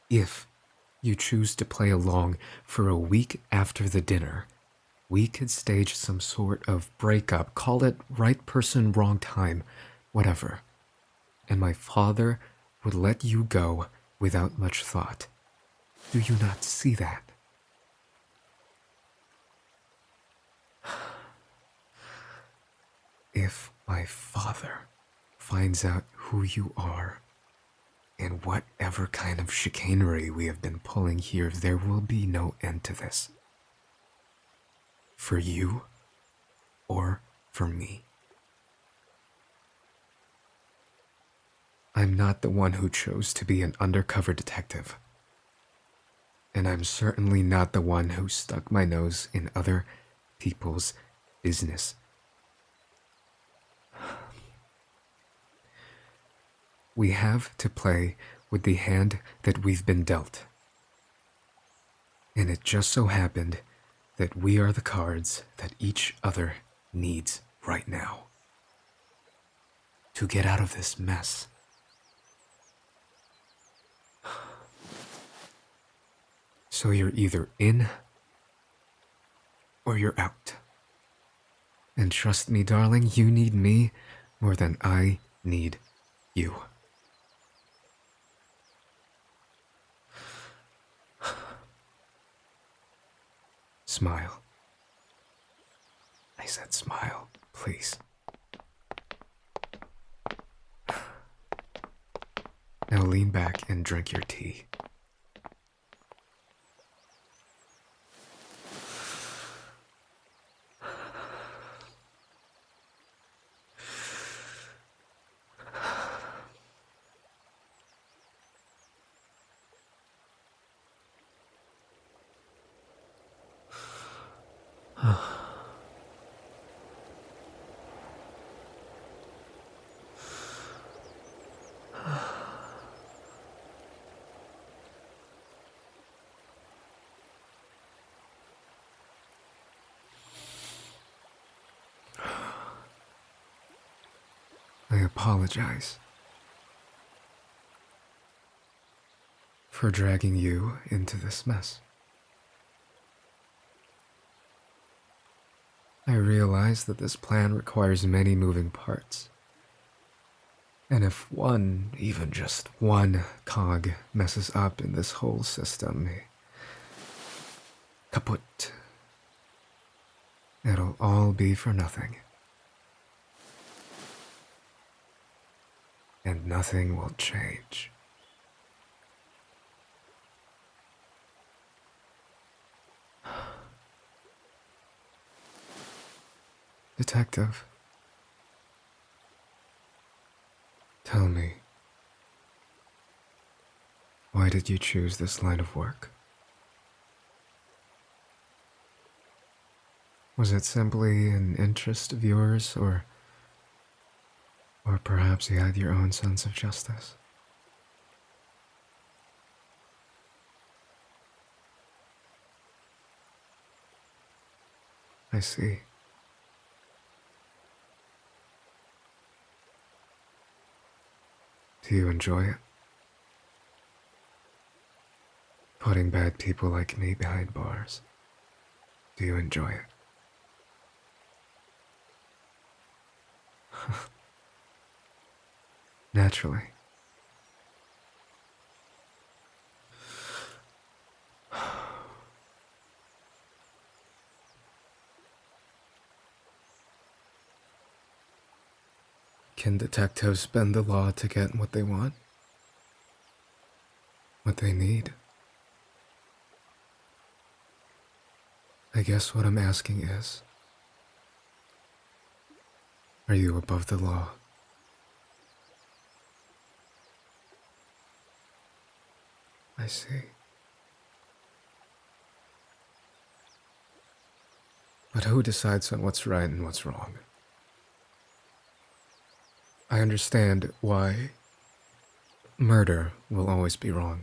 you choose to play along for a week after the dinner, we could stage some sort of breakup, call it right person, wrong time, whatever. And my father would let you go without much thought. Do you not see that? If my father finds out who you are and whatever kind of chicanery we have been pulling here, there will be no end to this. For you or for me. I'm not the one who chose to be an undercover detective. And I'm certainly not the one who stuck my nose in other people's business. We have to play with the hand that we've been dealt. And it just so happened that we are the cards that each other needs right now to get out of this mess. So you're either in or you're out. And trust me, darling, you need me more than I need you. Smile. I said smile, please. Now lean back and drink your tea. I apologize for dragging you into this mess. I realize that this plan requires many moving parts. And if one, even just one cog messes up in this whole system, kaput. It'll all be for nothing. And nothing will change. Detective, tell me, why did you choose this line of work? Was it simply an interest of yours, or perhaps you had your own sense of justice? I see. Do you enjoy it? Putting bad people like me behind bars. Do you enjoy it? Naturally. Can detectives bend the law to get what they want? What they need? I guess what I'm asking is, are you above the law? I see. But who decides on what's right and what's wrong? I understand why murder will always be wrong.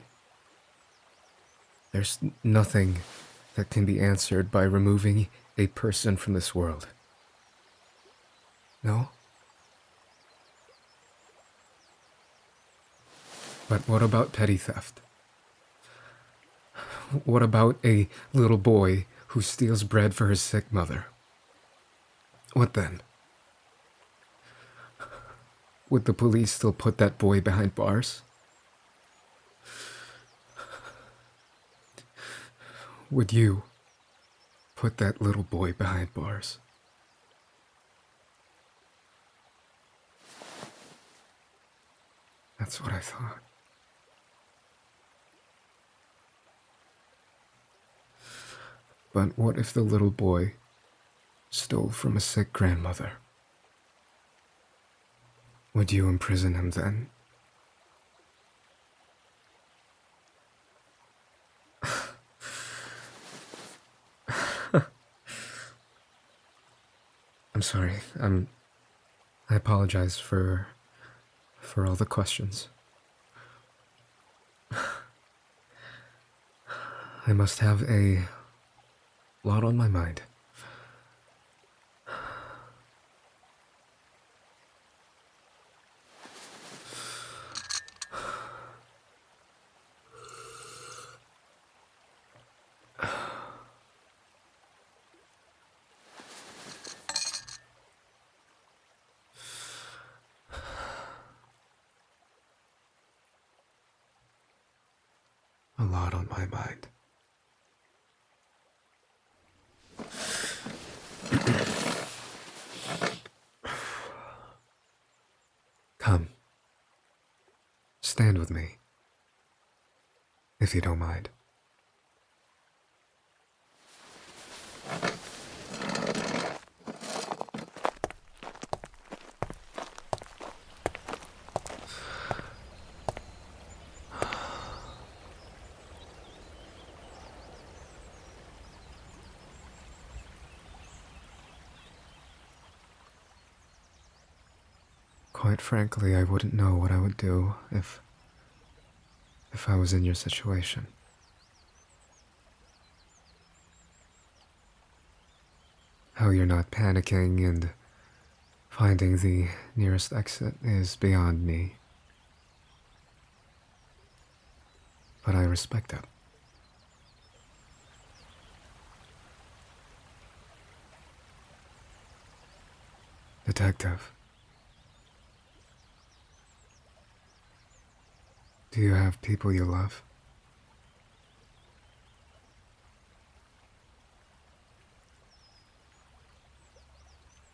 There's nothing that can be answered by removing a person from this world. No? But what about petty theft? What about a little boy who steals bread for his sick mother? What then? Would the police still put that boy behind bars? Would you put that little boy behind bars? That's what I thought. But what if the little boy stole from a sick grandmother? Would you imprison him then? I'm sorry. I apologize for all the questions. I must have a lot on my mind. A lot on my mind. stand with me, if you don't mind. Quite frankly, I wouldn't know what I would do if I was in your situation. How you're not panicking and finding the nearest exit is beyond me. But I respect it. Detective. Do you have people you love?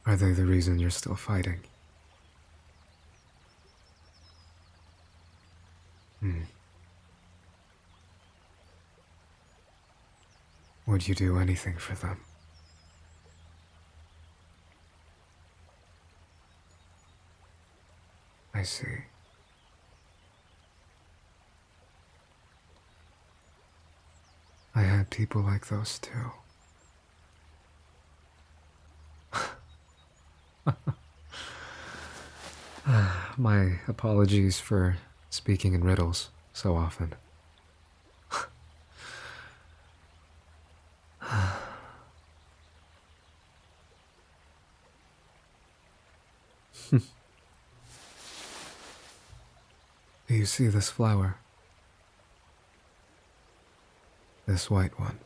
Are they the reason you're still fighting? Would you do anything for them? I see. I had people like those too. My apologies for speaking in riddles so often. Do you see this flower? This white one.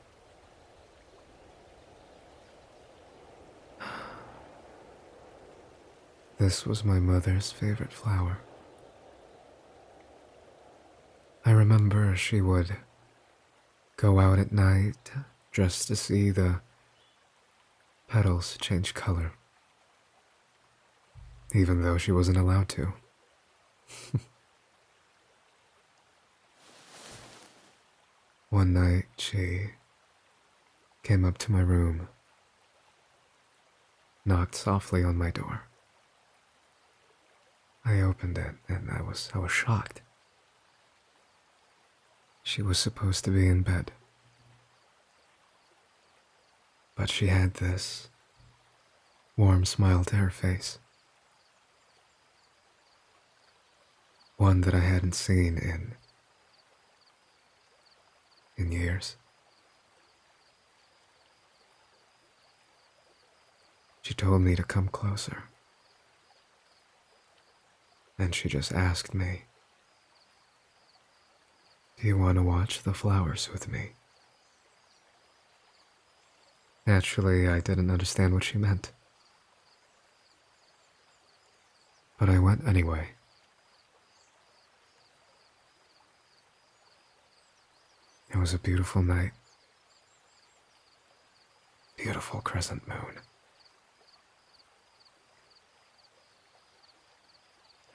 This was my mother's favorite flower. I remember she would go out at night just to see the petals change color, even though she wasn't allowed to. One night, she came up to my room, knocked softly on my door. I opened it, and I was shocked. She was supposed to be in bed, but she had this warm smile to her face, one that I hadn't seen in years. She told me to come closer, and she just asked me, "Do you want to watch the flowers with me?" Naturally, I didn't understand what she meant, but I went anyway. It was a beautiful night. Beautiful crescent moon.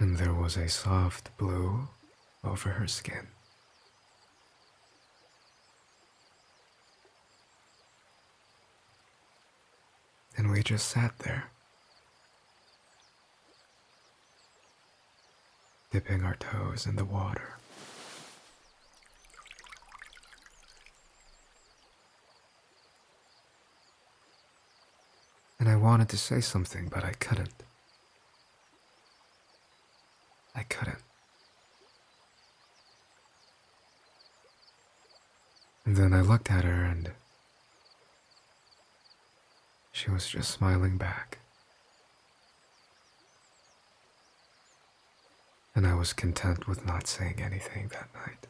And there was a soft blue over her skin. And we just sat there, dipping our toes in the water. And I wanted to say something, but I couldn't. And then I looked at her, and she was just smiling back. And I was content with not saying anything that night.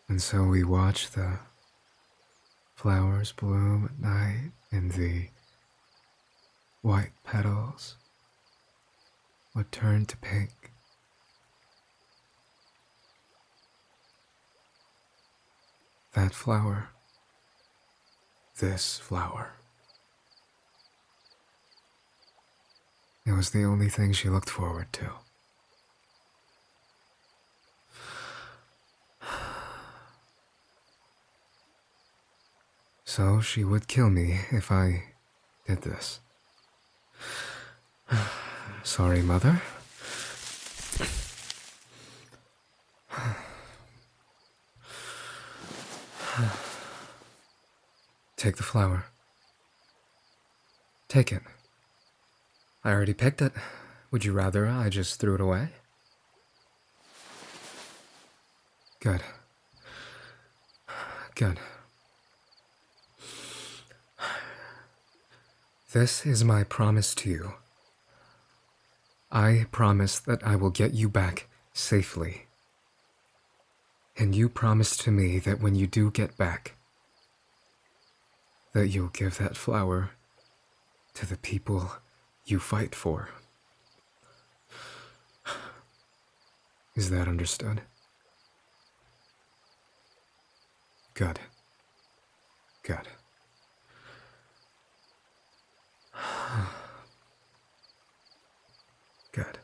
And so we watched the flowers bloom at night, and the white petals would turn to pink. That flower, this flower, It was the only thing she looked forward to. So she would kill me if I did this. Sorry, Mother. Take the flower. Take it. I already picked it. Would you rather I just threw it away? Good. Good. This is my promise to you. I promise that I will get you back safely. And you promise to me that when you do get back, that you'll give that flower to the people you fight for. Is that understood? Good. Good. Good.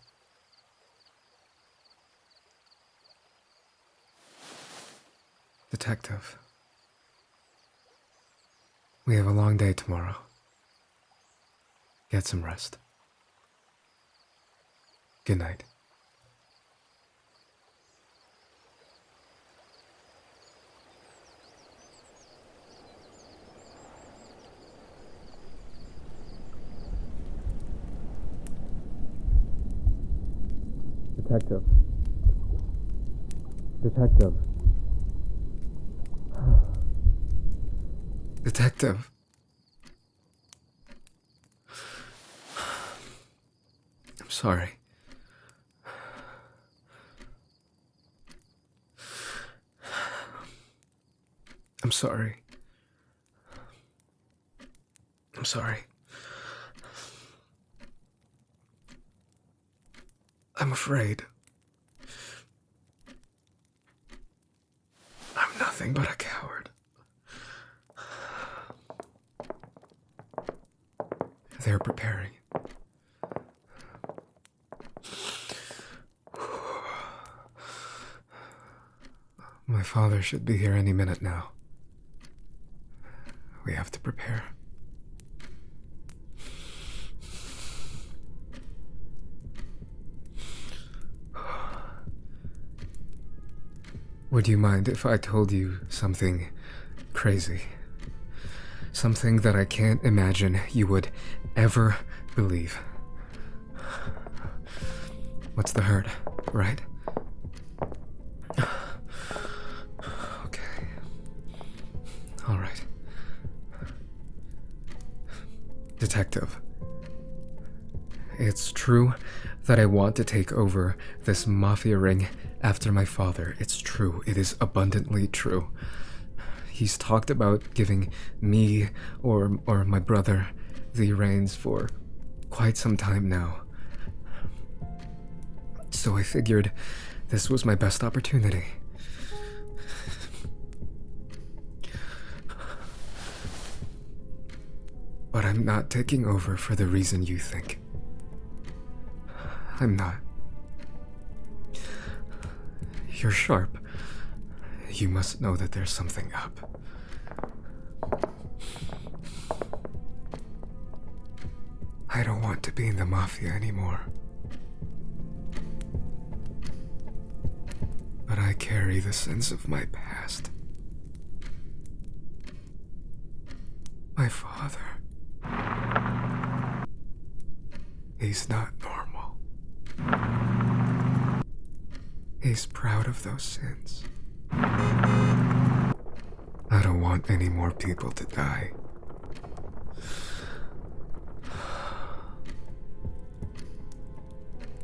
Detective. We have a long day tomorrow. Get some rest. Good night. Detective. Detective. Detective. I'm sorry. I'm sorry. I'm sorry. I'm afraid. I'm nothing but a coward. They're preparing. My father should be here any minute now. We have to prepare. Would you mind if I told you something crazy? Something that I can't imagine you would ever believe. What's the hurt, right? Okay. All right. Detective. It's true that I want to take over this mafia ring after my father. It's true. It is abundantly true. He's talked about giving me or my brother the reins for quite some time now. So I figured this was my best opportunity. But I'm not taking over for the reason you think. I'm not. You're sharp. You must know that there's something up. I don't want to be in the mafia anymore. But I carry the sins of my past. My father. He's not normal. He's proud of those sins. I don't want any more people to die.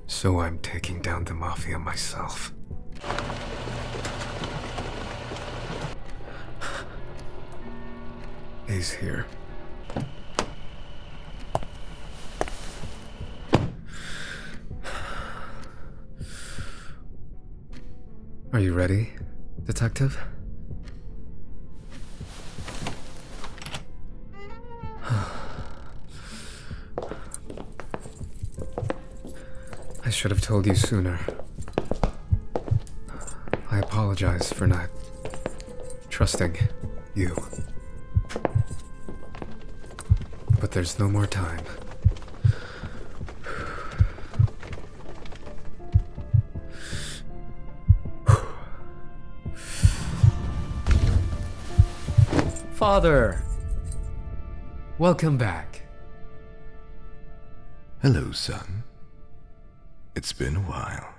So I'm taking down the mafia myself. He's here. Are you ready, detective? I should have told you sooner. I apologize for not trusting you. But there's no more time. Father! Welcome back. Hello, son. It's been a while.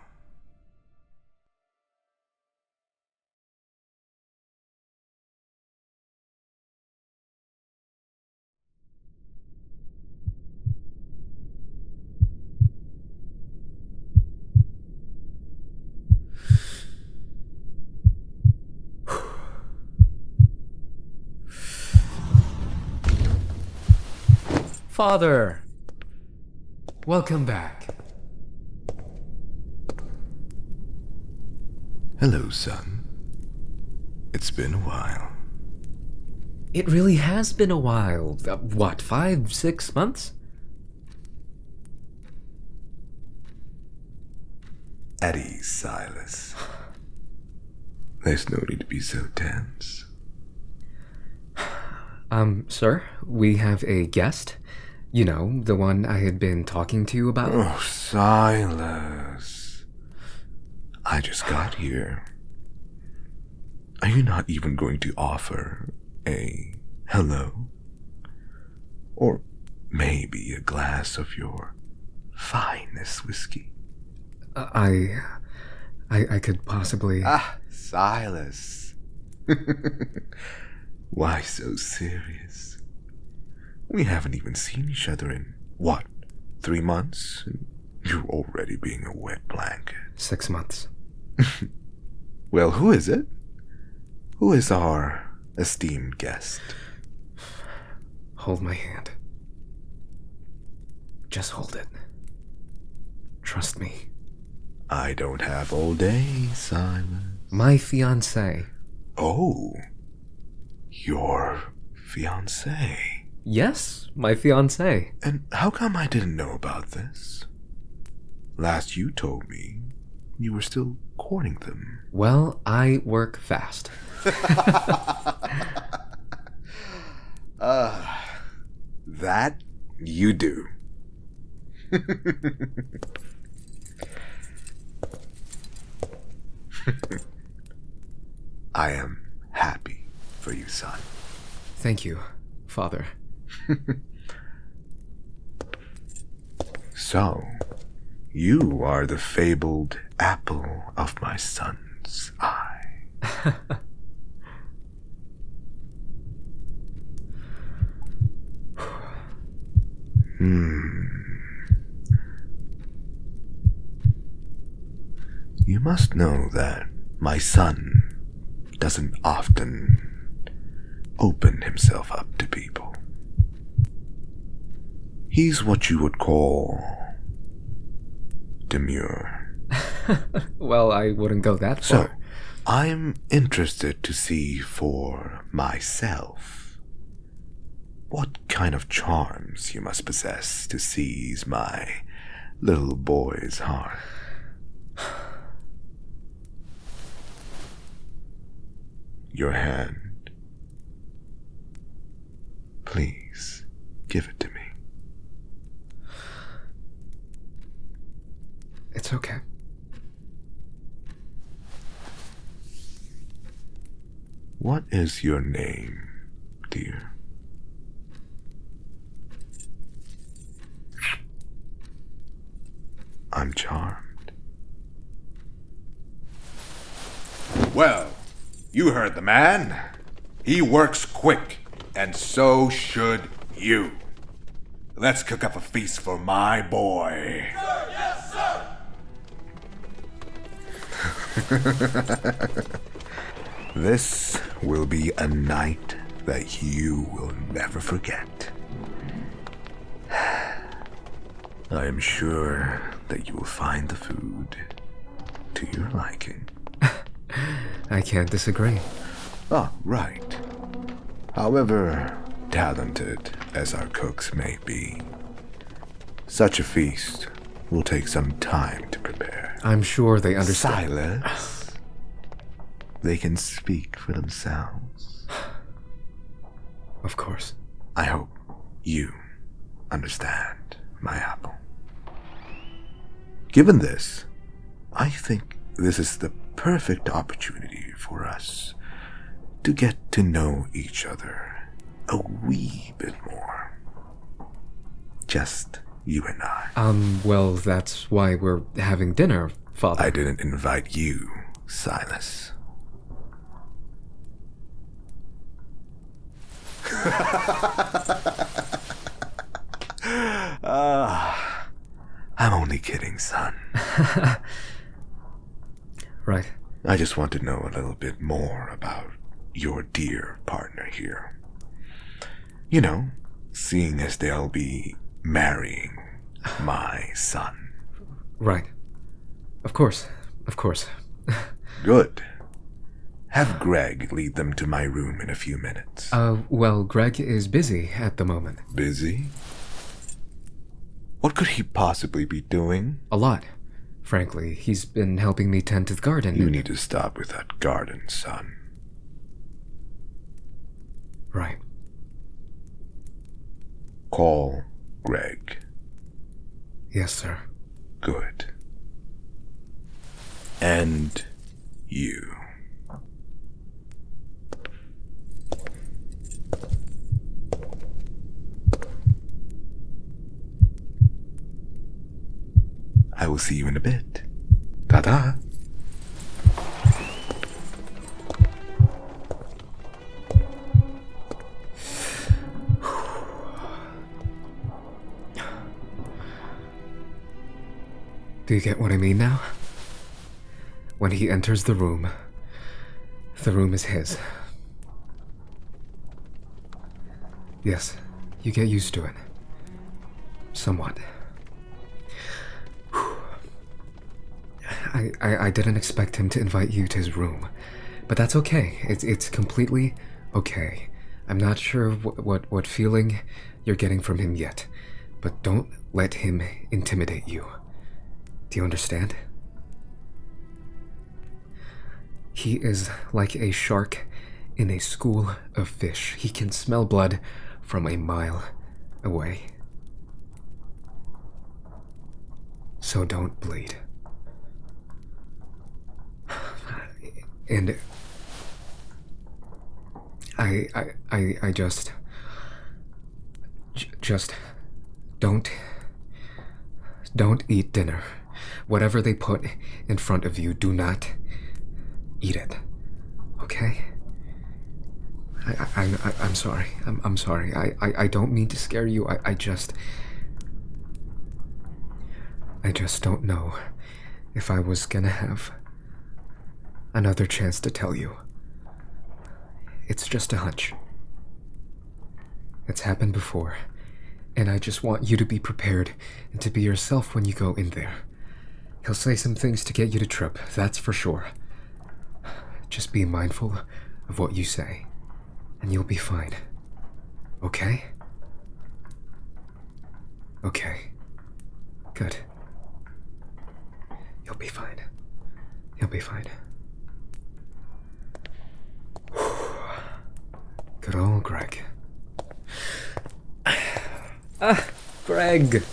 Father! Welcome back. Hello, son. It's been a while. It really has been a while. What, 5, 6 months? At ease, Silas. There's no need to be so tense. Sir, we have a guest. You know, the one I had been talking to you about. Oh, Silas. I just got here. Are you not even going to offer a hello? Or maybe a glass of your finest whiskey? I could possibly... Silas. Why so serious? We haven't even seen each other in, 3 months? And you're already being a wet blanket. 6 months. Well, who is it? Who is our esteemed guest? Hold my hand. Just hold it. Trust me. I don't have all day, Silas. My fiancée. Oh, your fiancé. Yes, my fiancée. And how come I didn't know about this? Last you told me, you were still courting them. Well, I work fast. That you do. I am happy for you, son. Thank you, Father. So, you are the fabled apple of my son's eye. You must know that my son doesn't often open himself up to people. He's what you would call demure. Well, I wouldn't go that So, far. I'm interested to see for myself what kind of charms you must possess to seize my little boy's heart. Your hand. Please, give it to me. It's okay. What is your name, dear? I'm charmed. Well, you heard the man. He works quick, and so should you. Let's cook up a feast for my boy. Sir, yes, sir! This will be a night that you will never forget. I am sure that you will find the food to your liking. I can't disagree. Ah, right. However talented as our cooks may be, such a feast will take some time to prepare. I'm sure they understand. Silence. They can speak for themselves. Of course. I hope you understand, my apple. Given this, I think this is the perfect opportunity for us to get to know each other a wee bit more. Just you and I. Well, that's why we're having dinner, Father. I didn't invite you, Silas. I'm only kidding, son. Right. I just want to know a little bit more about your dear partner here. You know, seeing as they'll be marrying my son. Right. Of course. Of course. Good. Have Greg lead them to my room in a few minutes. Well, Greg is busy at the moment. Busy? What could he possibly be doing? A lot. Frankly, he's been helping me tend to the garden. You need to stop with that garden, son. Right. Call Greg. Yes, sir. Good. And you. I will see you in a bit. Ta-da! Do you get what I mean now? When he enters the room is his. Yes, you get used to it. Somewhat. I didn't expect him to invite you to his room, but that's okay. It's completely okay. I'm not sure what feeling you're getting from him yet, but don't let him intimidate you. Do you understand? He is like a shark in a school of fish. He can smell blood from a mile away. So don't bleed. And I just don't eat dinner. Whatever they put in front of you, do not eat it. Okay? I'm sorry. I'm sorry. I don't mean to scare you. I just don't know if I was gonna have another chance to tell you. It's just a hunch. It's happened before, and I just want you to be prepared and to be yourself when you go in there. He'll say some things to get you to trip, that's for sure. Just be mindful of what you say, and you'll be fine. Okay? Okay. Good. You'll be fine. You'll be fine. Good old Greg. Greg!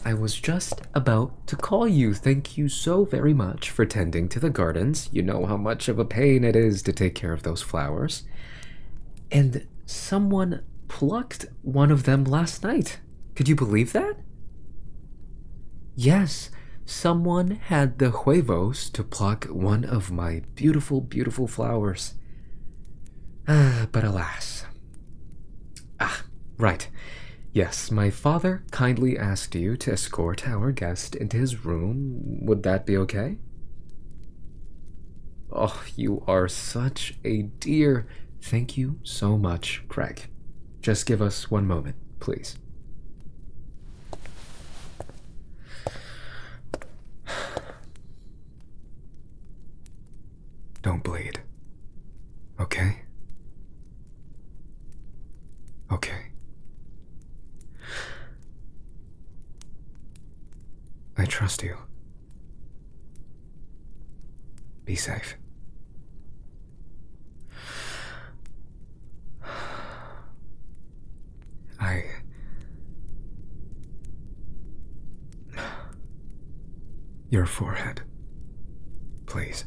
I was just about to call you. Thank you so very much for tending to the gardens. You know how much of a pain it is to take care of those flowers. And someone plucked one of them last night. Could you believe that? Yes, someone had the huevos to pluck one of my beautiful, beautiful flowers. But alas. Right. Yes, my father kindly asked you to escort our guest into his room. Would that be okay? Oh, you are such a dear. Thank you so much, Craig. Just give us one moment, please. Don't bleed. Okay? Okay. I trust you. Be safe. Your forehead. Please.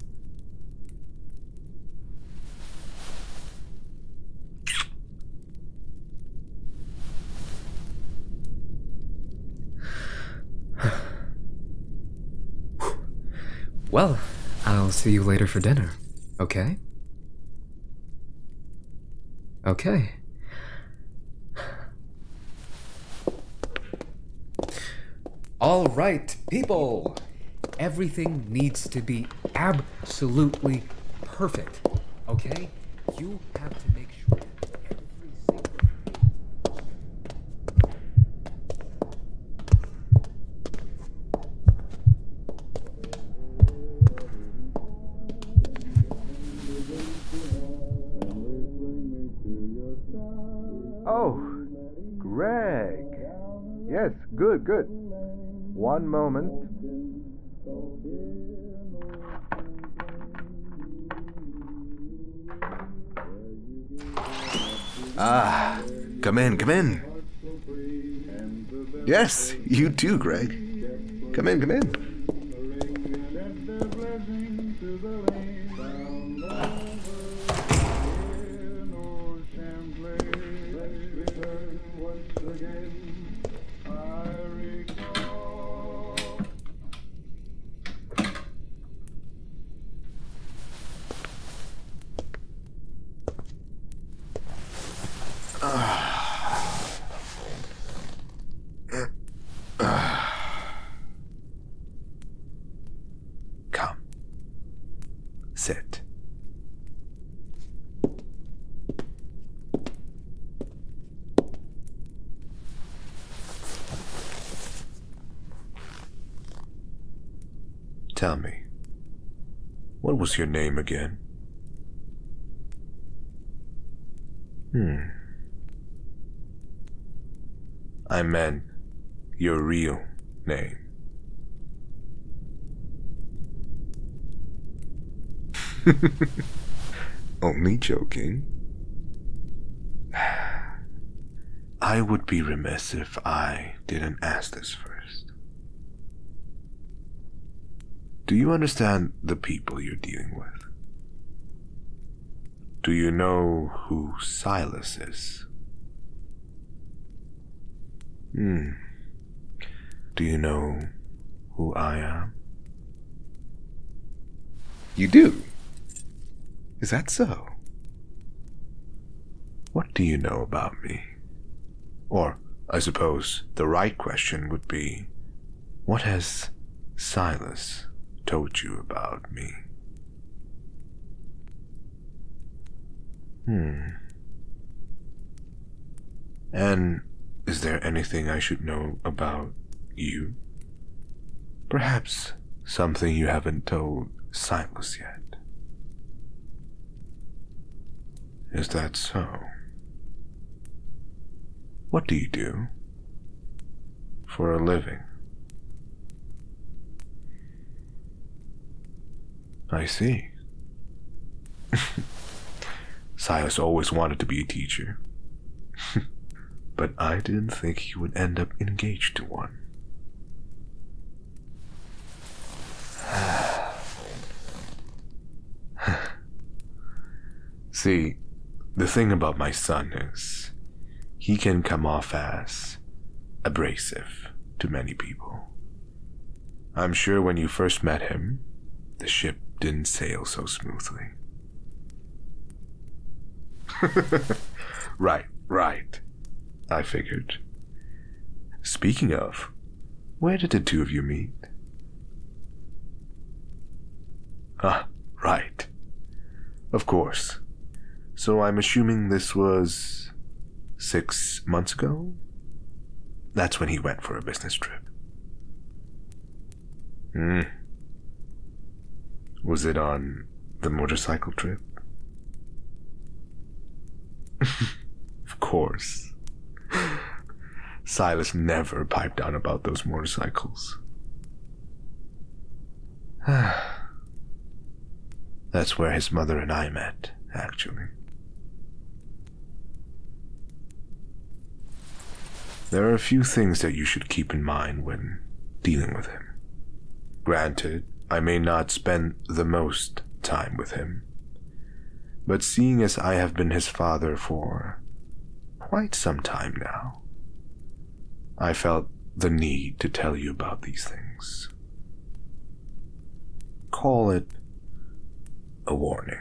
Well, I'll see you later for dinner, okay? Okay. All right, people! Everything needs to be absolutely perfect, okay? You have to make sure that every single... Oh, Greg. Yes, good. One moment. Ah, come in. Yes, you too, Greg. Come in. Come. Sit. Tell me, what was your name again? I meant your real name. Only joking. I would be remiss if I didn't ask this first. Do you understand the people you're dealing with? Do you know who Silas is? Do you know who I am? You do? Is that so? What do you know about me? Or, I suppose, the right question would be, what has Silas told you about me? And is there anything I should know about you? Perhaps something you haven't told Silas yet. Is that so? What do you do for a living? I see. Silas always wanted to be a teacher. But I didn't think he would end up engaged to one. See, the thing about my son is, he can come off as abrasive to many people. I'm sure when you first met him, the ship didn't sail so smoothly. Right. I figured. Speaking of, where did the two of you meet? Ah, right. Of course. So I'm assuming this was 6 months ago? That's when he went for a business trip. Was it on the motorcycle trip? Of course. Silas never piped down about those motorcycles. That's where his mother and I met, actually. There are a few things that you should keep in mind when dealing with him. Granted, I may not spend the most time with him, but seeing as I have been his father for quite some time now, I felt the need to tell you about these things. Call it a warning.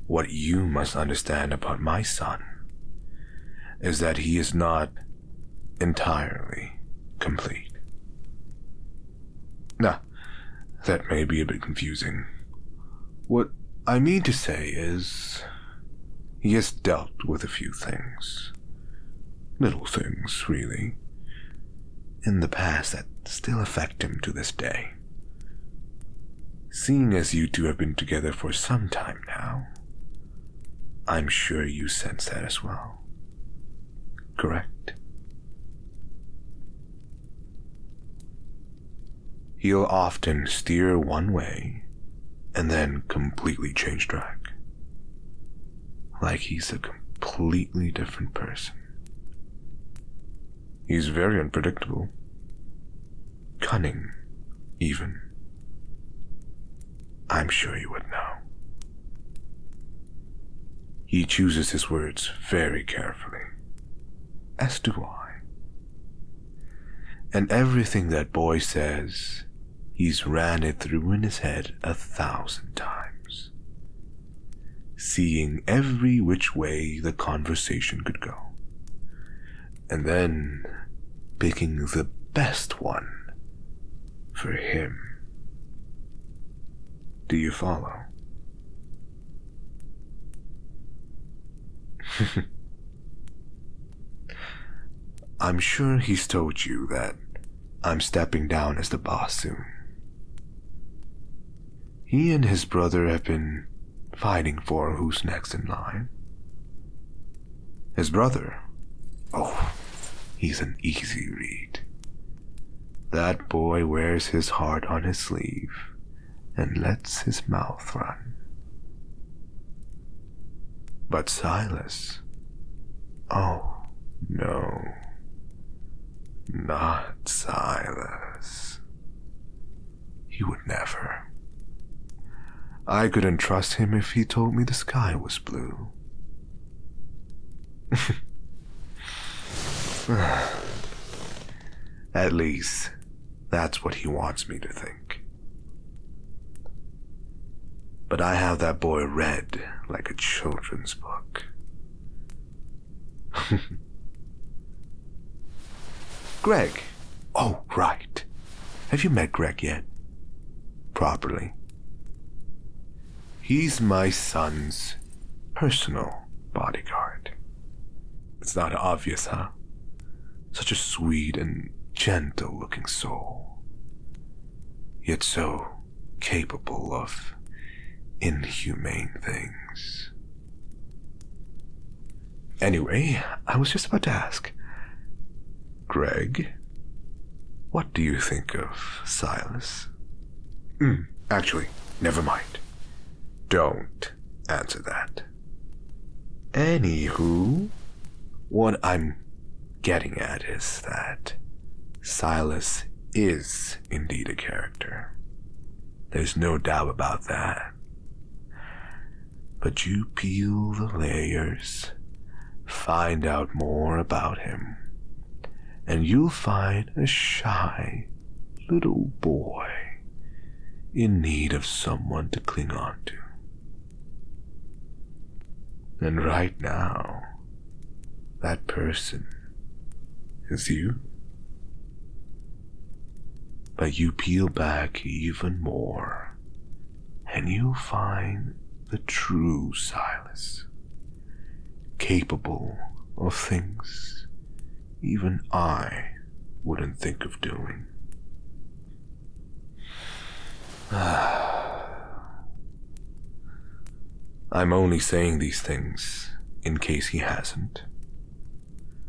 What you must understand about my son is that he is not entirely complete. Now, that may be a bit confusing. What I mean to say is, he has dealt with a few things. Little things, really, in the past that still affect him to this day. Seeing as you two have been together for some time now, I'm sure you sense that as well. Correct? He'll often steer one way and then completely change track. Like he's a completely different person. He's very unpredictable. Cunning, even. I'm sure you would know. He chooses his words very carefully, as do I. And everything that boy says, he's ran it through in his head 1,000 times, seeing every which way the conversation could go, and then picking the best one for him. Do you follow? I'm sure he's told you that I'm stepping down as the boss soon. He and his brother have been fighting for who's next in line. His brother? Oh, he's an easy read. That boy wears his heart on his sleeve and lets his mouth run. But Silas? Oh, no. Not Silas. He would never. I couldn't trust him if he told me the sky was blue. At least, that's what he wants me to think. But I have that boy read like a children's book. Greg. Oh, right. Have you met Greg yet? Properly. He's my son's personal bodyguard. It's not obvious, huh? Such a sweet and gentle-looking soul. Yet so capable of inhumane things. Anyway, I was just about to ask, Greg, what do you think of Silas? Actually, never mind. Don't answer that. Anywho, what I'm getting at is that Silas is indeed a character. There's no doubt about that. But you peel the layers, find out more about him, and you'll find a shy little boy in need of someone to cling on to. And right now, that person is you. But you peel back even more, and you'll find the true Silas, capable of things even I wouldn't think of doing. I'm only saying these things in case he hasn't.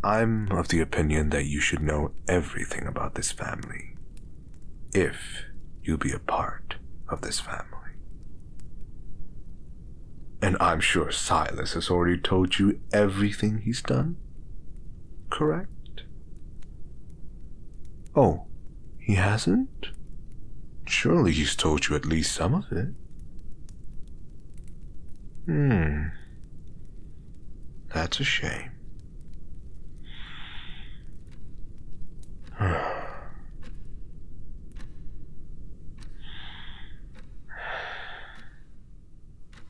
I'm of the opinion that you should know everything about this family, if you'll be a part of this family. And I'm sure Silas has already told you everything he's done, correct? Oh, he hasn't? Surely he's told you at least some of it. That's a shame.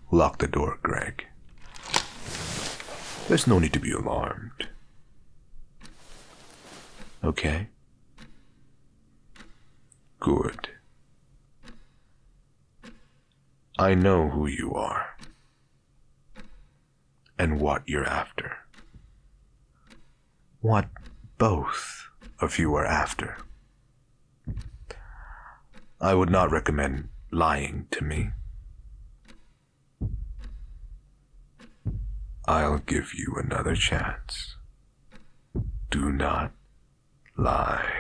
Lock the door, Greg. There's no need to be alarmed. Okay? Good. I know who you are. And what you're after. What both of you are after. I would not recommend lying to me. I'll give you another chance. Do not lie.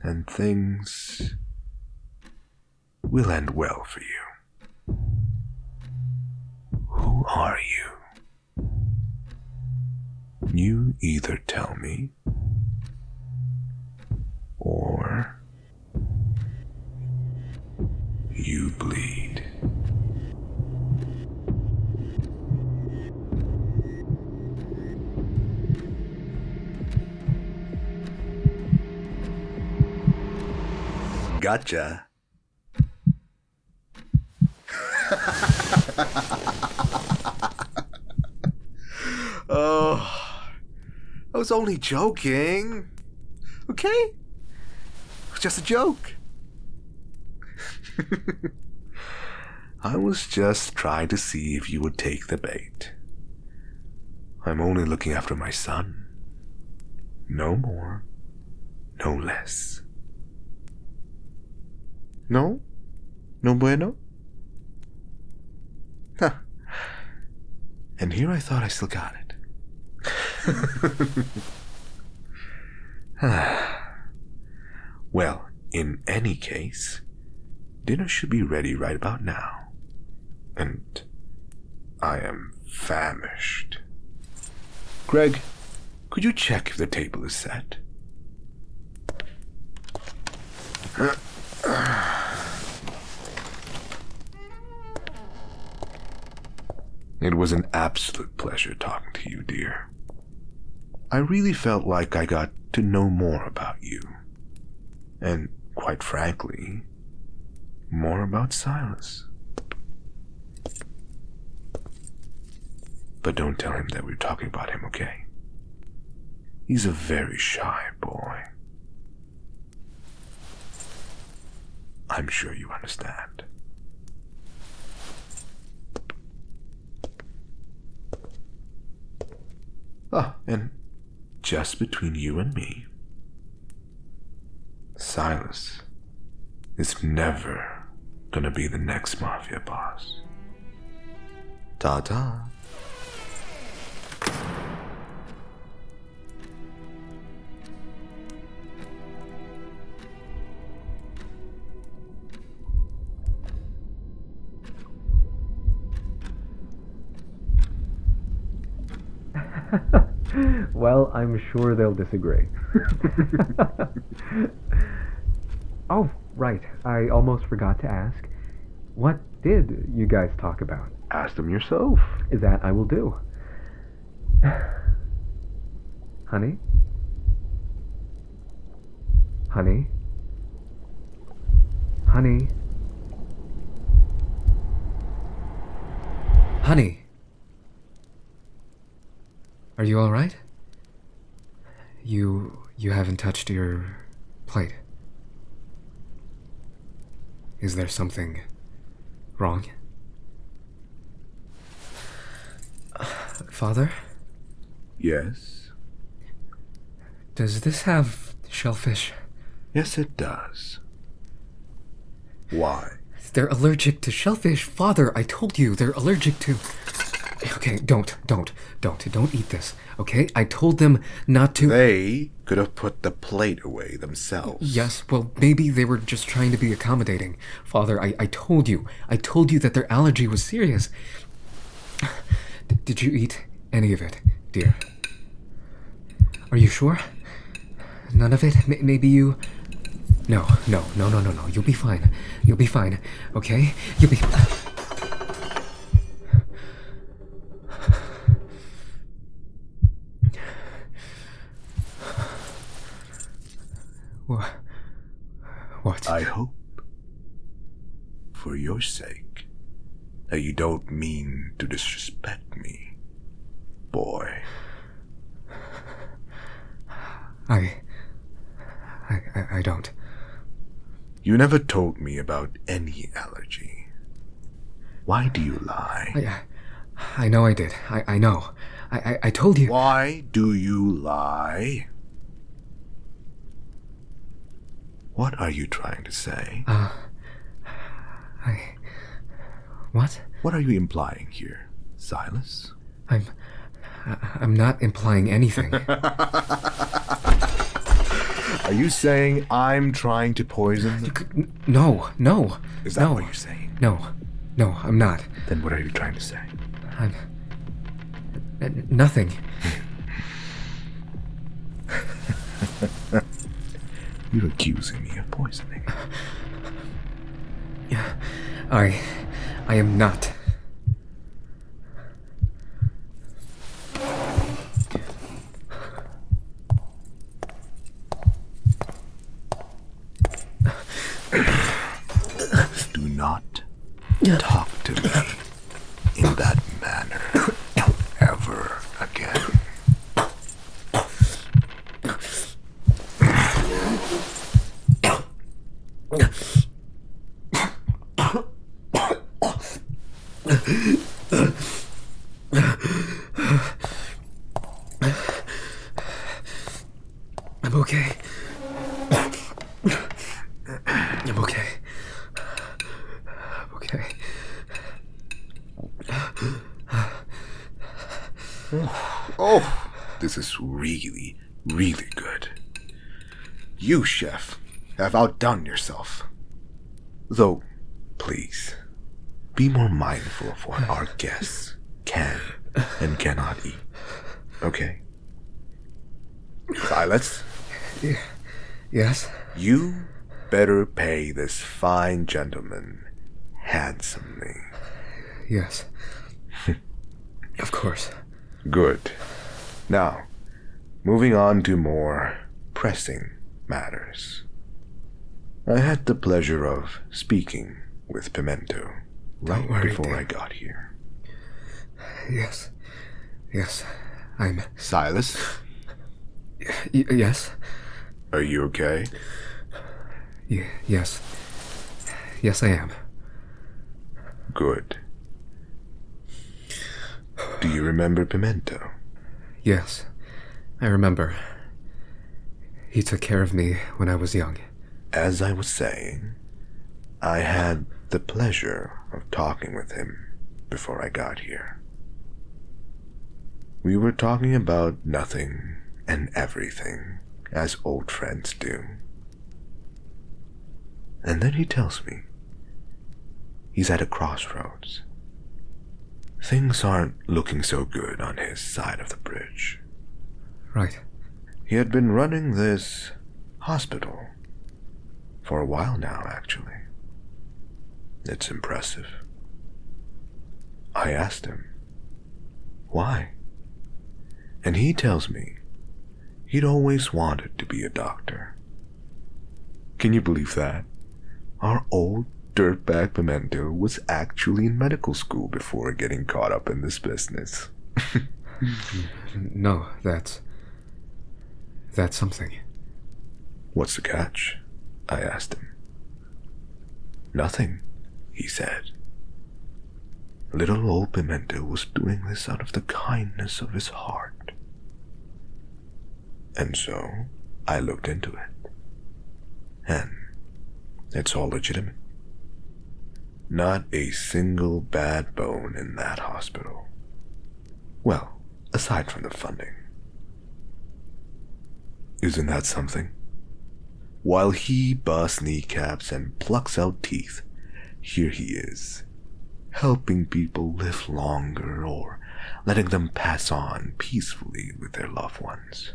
And things will end well for you. Who are you? You either tell me, or you bleed. Gotcha. Oh, I was only joking. Okay? It was just a joke. I was just trying to see if you would take the bait. I'm only looking after my son. No more, no less. No? No bueno? Huh. And here I thought I still got it. Well, in any case, dinner should be ready right about now. And I am famished. Greg, could you check if the table is set? It was an absolute pleasure talking to you, dear. I really felt like I got to know more about you. And, quite frankly, more about Silas. But don't tell him that we're talking about him, okay? He's a very shy boy. I'm sure you understand. Ah, and just between you and me, Silas is never gonna be the next Mafia boss. Ta-ta. Well, I'm sure they'll disagree. Oh, right. I almost forgot to ask. What did you guys talk about? Ask them yourself. That I will do. Honey? Honey? Honey? Honey? Are you all right? You haven't touched your plate. Is there something wrong? Father? Yes? Does this have shellfish? Yes, it does. Why? They're allergic to shellfish. Father, I told you, they're allergic to... Okay, don't eat this, okay? I told them not to. They could have put the plate away themselves. Yes, well, maybe they were just trying to be accommodating. Father, I told you that their allergy was serious. Did you eat any of it, dear? Are you sure? None of it? Maybe you... No. You'll be fine. You'll be fine, okay? You'll be... What? I hope, for your sake, that you don't mean to disrespect me, boy. I don't. You never told me about any allergy. Why do you lie? I know I did. I know. I told you. Why do you lie? What are you trying to say? What? What are you implying here, Silas? I'm not implying anything. Are you saying I'm trying to poison them? No. Is that what you're saying? No, I'm not. Then what are you trying to say? Nothing. You're accusing me of poisoning. I am not. Do not talk to me in that manner ever again. I'm okay. I'm okay. I'm okay. Oh, this is really, really good. You, chef, have outdone yourself. Though, please, be more mindful of what our guests can and cannot eat. Okay? Silas? Yes? You better pay this fine gentleman handsomely. Yes. Of course. Good. Now, moving on to more pressing matters. I had the pleasure of speaking with Pimento right before I got here. Yes. I'm... Silas? Yes? Are you okay? Yes. Yes, I am. Good. Do you remember Pimento? Yes, I remember. He took care of me when I was young. As I was saying, I had the pleasure of talking with him before I got here. We were talking about nothing and everything, as old friends do. And then he tells me he's at a crossroads. Things aren't looking so good on his side of the bridge. Right. He had been running this hospital for a while now, actually. It's impressive. I asked him, why? And he tells me he'd always wanted to be a doctor. Can you believe that? Our old dirtbag Pimento was actually in medical school before getting caught up in this business. No, that's something. What's the catch? I asked him. Nothing, he said. Little old Pimento was doing this out of the kindness of his heart. And so I looked into it. And it's all legitimate. Not a single bad bone in that hospital. Well, aside from the funding. Isn't that something? While he busts kneecaps and plucks out teeth, here he is, helping people live longer or letting them pass on peacefully with their loved ones.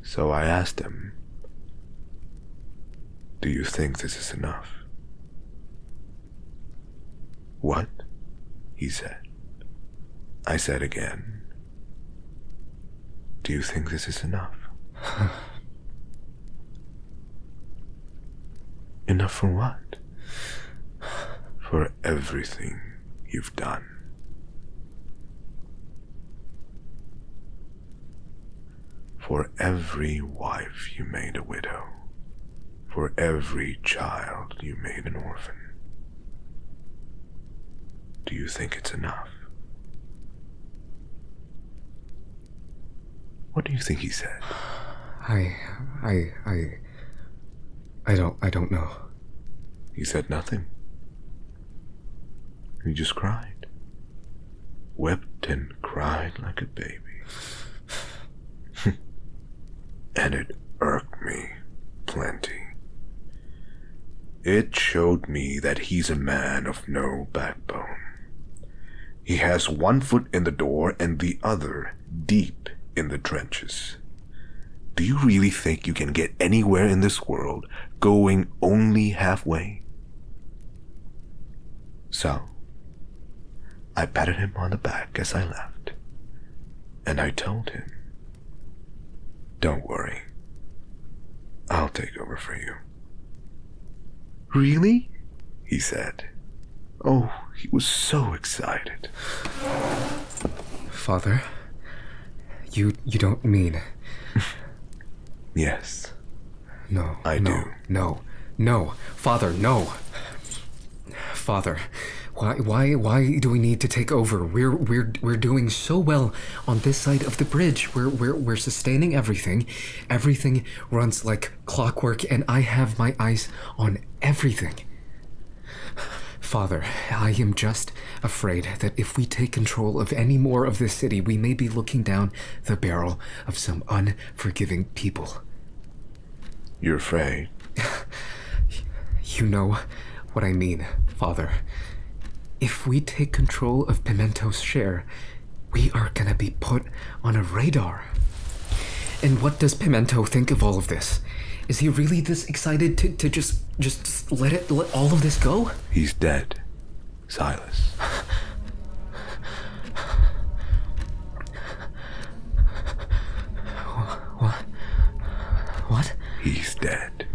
So I asked him, do you think this is enough? What? He said. I said again, do you think this is enough? Enough for what? For everything you've done. For every wife you made a widow. For every child you made an orphan. Do you think it's enough? What do you think he said? I don't know. He said nothing. He just cried. Wept and cried like a baby. And it irked me plenty. It showed me that he's a man of no backbone. He has one foot in the door and the other deep in the trenches. Do you really think you can get anywhere in this world going only halfway? So, I patted him on the back as I left, and I told him, don't worry, I'll take over for you. Really? He said. Oh, he was so excited. Father, you don't mean... Yes. No. I do. No. Father, no. Father, why do we need to take over? We're doing so well on this side of the bridge. We're sustaining everything. Everything runs like clockwork, and I have my eyes on everything. Father, I am just afraid that if we take control of any more of this city, we may be looking down the barrel of some unforgiving people. You're afraid? You know what I mean, Father. If we take control of Pimento's share, we are gonna be put on a radar. And what does Pimento think of all of this? Is he really this excited to just let all of this go? He's dead, Silas. What? He's dead.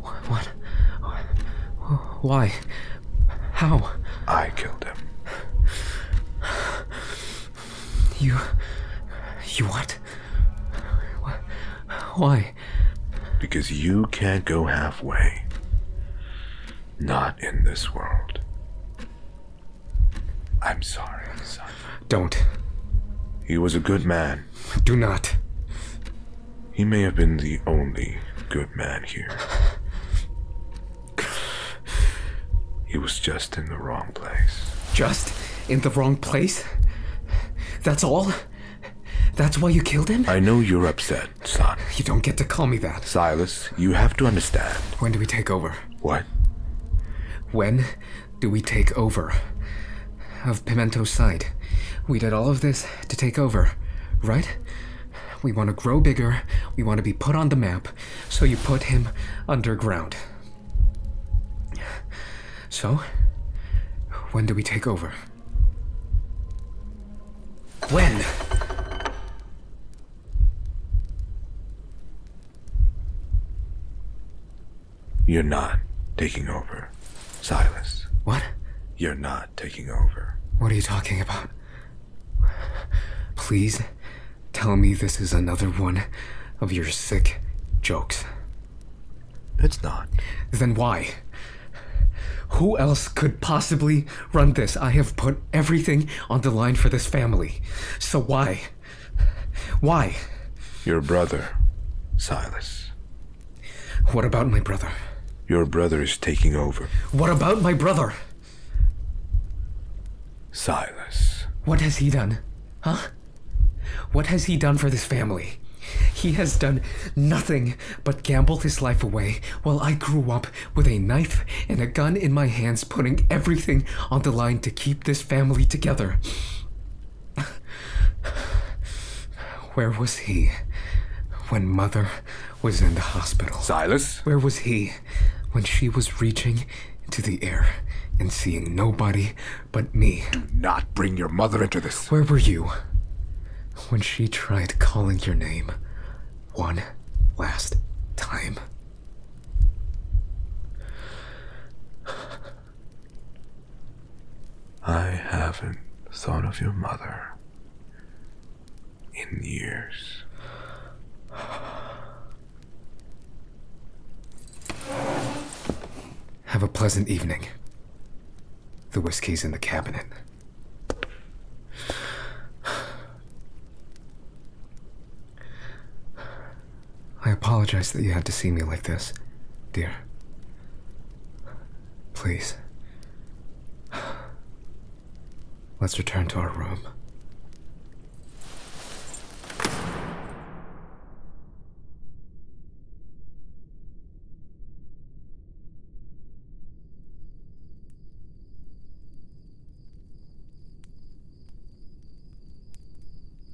What? Why? How? I killed him. You what? Why? Because you can't go halfway. Not in this world. I'm sorry, son. Don't. He was a good man. Do not. He may have been the only good man here. He was just in the wrong place. Just in the wrong place? That's all? That's why you killed him? I know you're upset, son. You don't get to call me that. Silas, you have to understand. When do we take over? What? When do we take over? Of Pimento's side. We did all of this to take over, right? We want to grow bigger, we want to be put on the map, so you put him underground. So, when do we take over? When? You're not taking over, Silas. What? You're not taking over. What are you talking about? Please tell me this is another one of your sick jokes. It's not. Then why? Who else could possibly run this? I have put everything on the line for this family. So why? Why? Your brother, Silas. What about my brother? Your brother is taking over. What about my brother? Silas. What has he done? Huh? What has he done for this family? He has done nothing but gamble his life away while I grew up with a knife and a gun in my hands, putting everything on the line to keep this family together. Where was he when Mother was in the hospital? Silas? Where was he when she was reaching into the air and seeing nobody but me? Do not bring your mother into this. Where were you when she tried calling your name one last time? I haven't thought of your mother in years. Have a pleasant evening. The whiskey's in the cabinet. I apologize that you had to see me like this, dear. Please. Let's return to our room.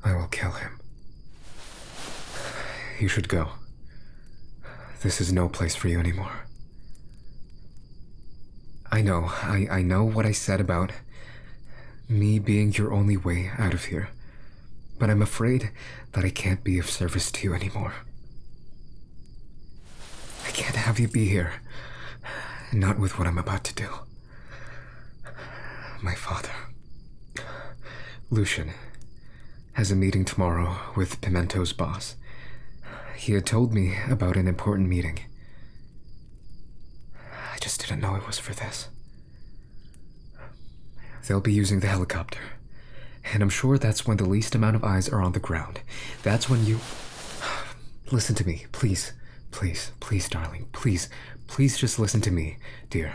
I will kill him. You should go. This is no place for you anymore. I know what I said about me being your only way out of here, but I'm afraid that I can't be of service to you anymore. I can't have you be here, not with what I'm about to do. My father, Lucian, has a meeting tomorrow with Pimento's boss. He had told me about an important meeting. I just didn't know it was for this. They'll be using the helicopter, and I'm sure that's when the least amount of eyes are on the ground. That's when you... Listen to me, please. Please, please, darling. Please, please just listen to me, dear.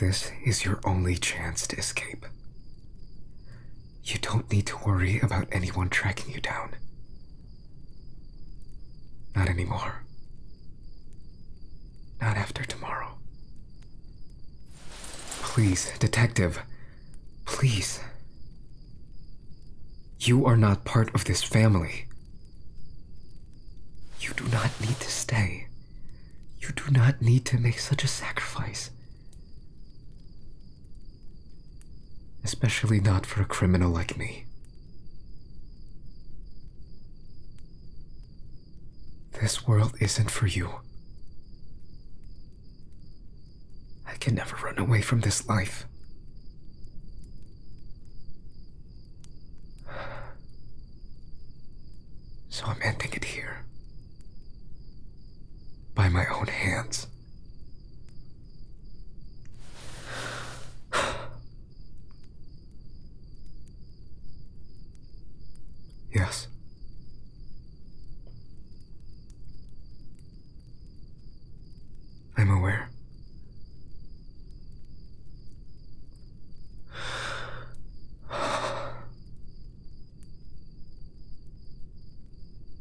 This is your only chance to escape. You don't need to worry about anyone tracking you down. Not anymore. Not after tomorrow. Please, detective. Please. You are not part of this family. You do not need to stay. You do not need to make such a sacrifice. Especially not for a criminal like me. This world isn't for you. I can never run away from this life. So I'm ending it here. By my own hands. Yes. I'm aware.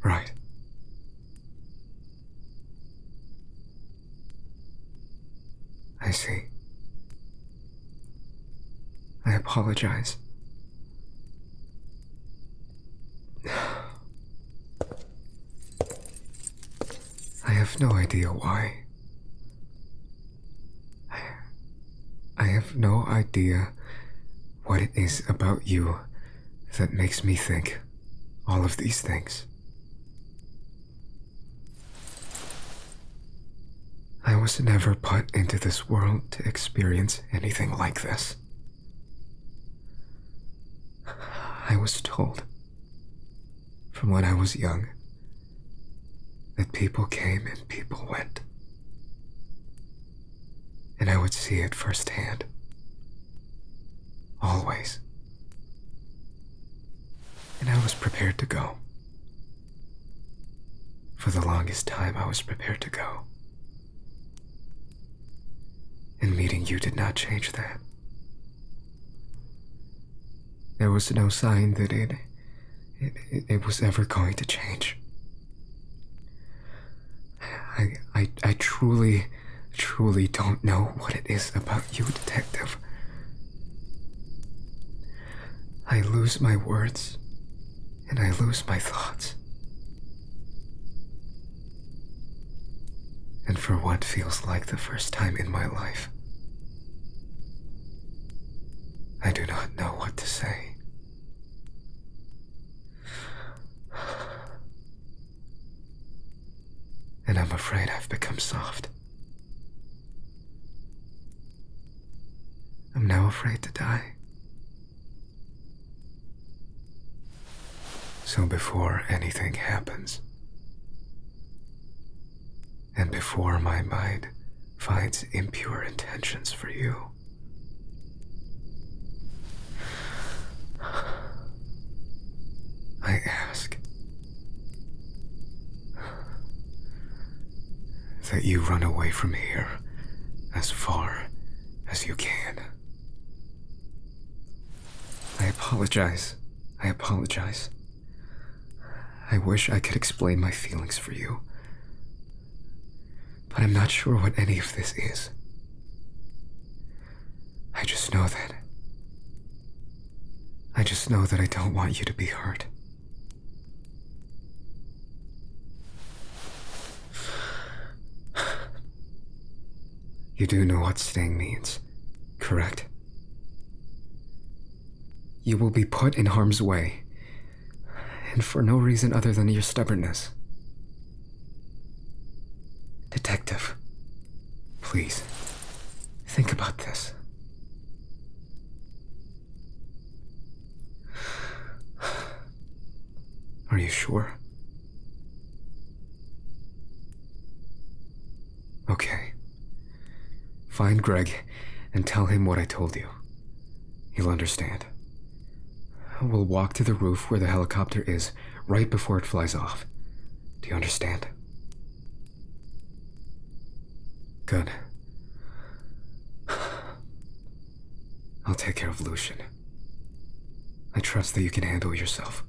Right. I see. I apologize. I have no idea why. I have no idea what it is about you that makes me think all of these things. I was never put into this world to experience anything like this. I was told, from when I was young, that people came and people went. And I would see it firsthand. Always. And I was prepared to go. For the longest time, I was prepared to go. And meeting you did not change that. There was no sign that it was ever going to change. I truly don't know what it is about you, Detective. I lose my words, and I lose my thoughts. And for what feels like the first time in my life, I do not know what to say. And I'm afraid I've become soft. I'm now afraid to die. So before anything happens, and before my mind finds impure intentions for you, I ask that you run away from here as far as you can. I apologize. I wish I could explain my feelings for you, but I'm not sure what any of this is. I just know that I don't want you to be hurt. You do know what staying means, correct? You will be put in harm's way, and for no reason other than your stubbornness. Detective, please, think about this. Are you sure? Okay. Find Greg and tell him what I told you. He'll understand. We'll walk to the roof where the helicopter is right before it flies off. Do you understand? Good. I'll take care of Lucian. I trust that you can handle yourself.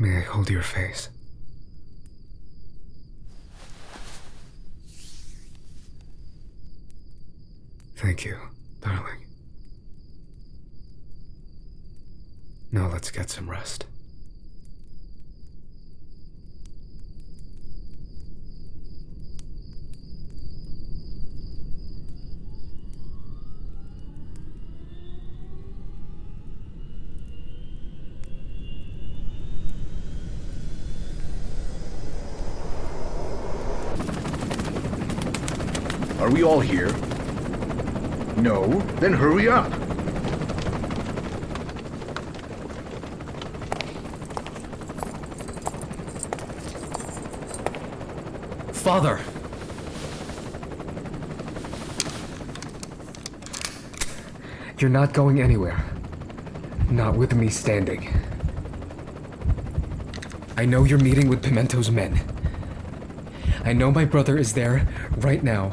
May I hold your face? Thank you, darling. Now let's get some rest. Are we all here? No? Then hurry up! Father! You're not going anywhere. Not with me standing. I know you're meeting with Pimento's men. I know my brother is there right now.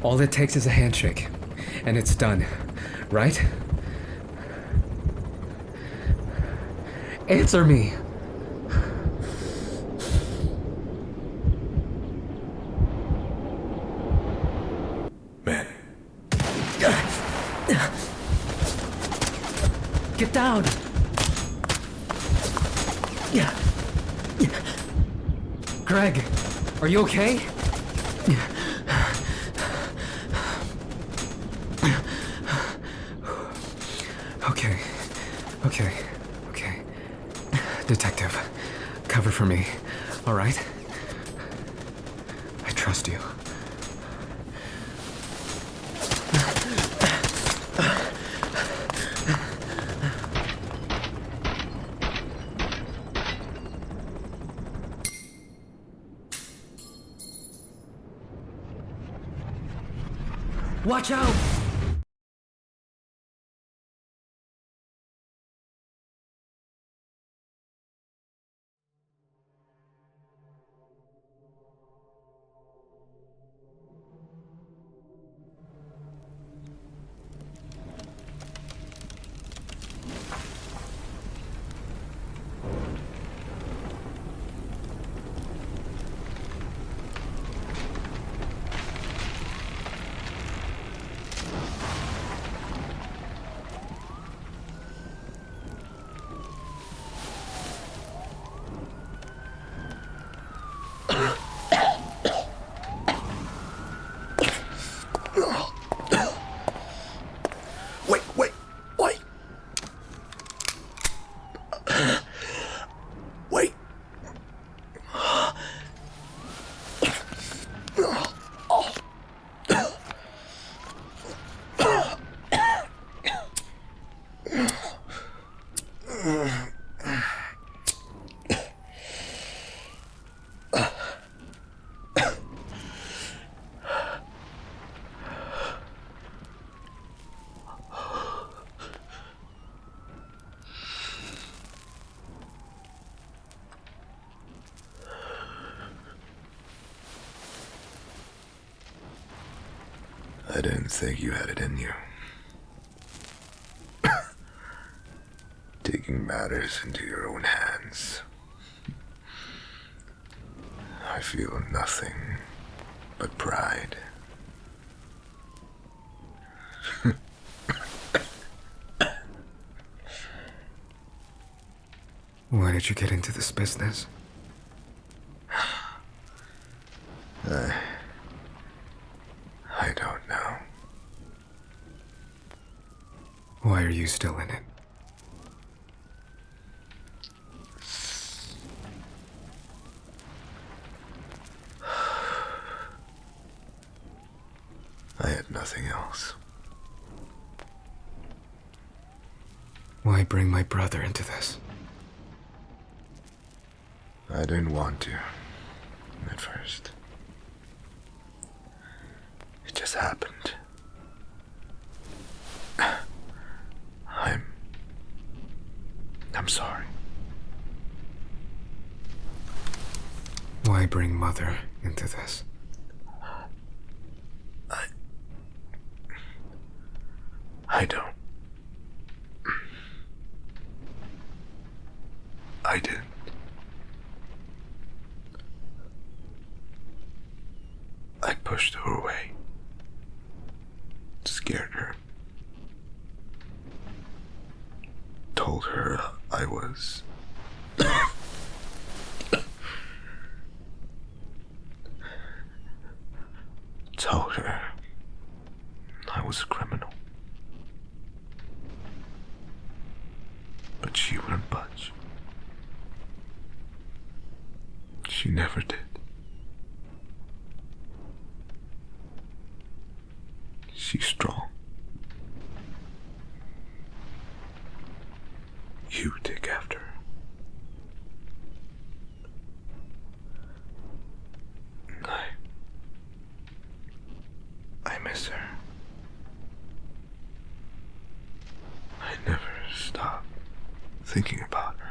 All it takes is a handshake, and it's done, right? Answer me! Man. Get down! Greg, are you okay? Okay. Detective, cover for me, all right? I trust you. Watch out! I didn't think you had it in you. Taking matters into your own hands. I feel nothing but pride. Why did you get into this business? I don't know. Why are you still in it? I had nothing else. Why bring my brother into this? I didn't want to, at first. It just happened. I'm sorry. Why bring Mother into this? I don't. I didn't. I pushed her away. Scared her. Told her I was... Told her I was a criminal. But she wouldn't budge. She never did. She's strong. You take after her. I miss her. I never stop thinking about her.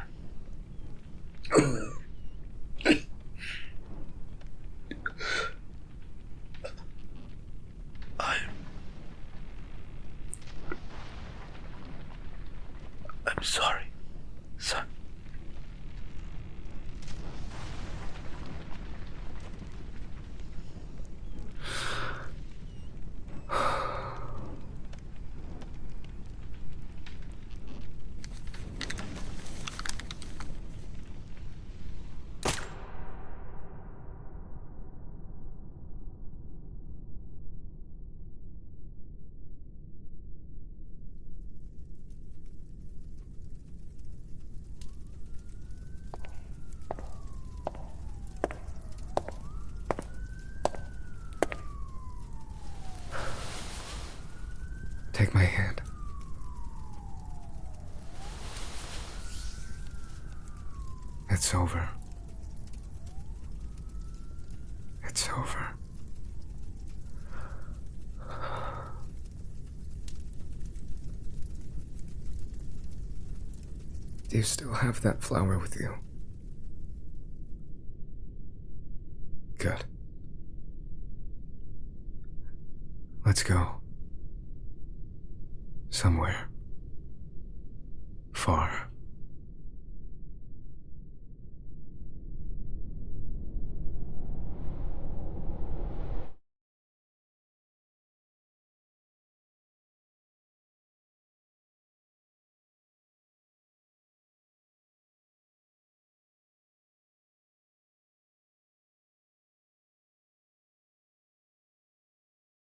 I'm sorry, son. Take my hand. It's over. It's over. Do you still have that flower with you? Good. Let's go. Somewhere. Far.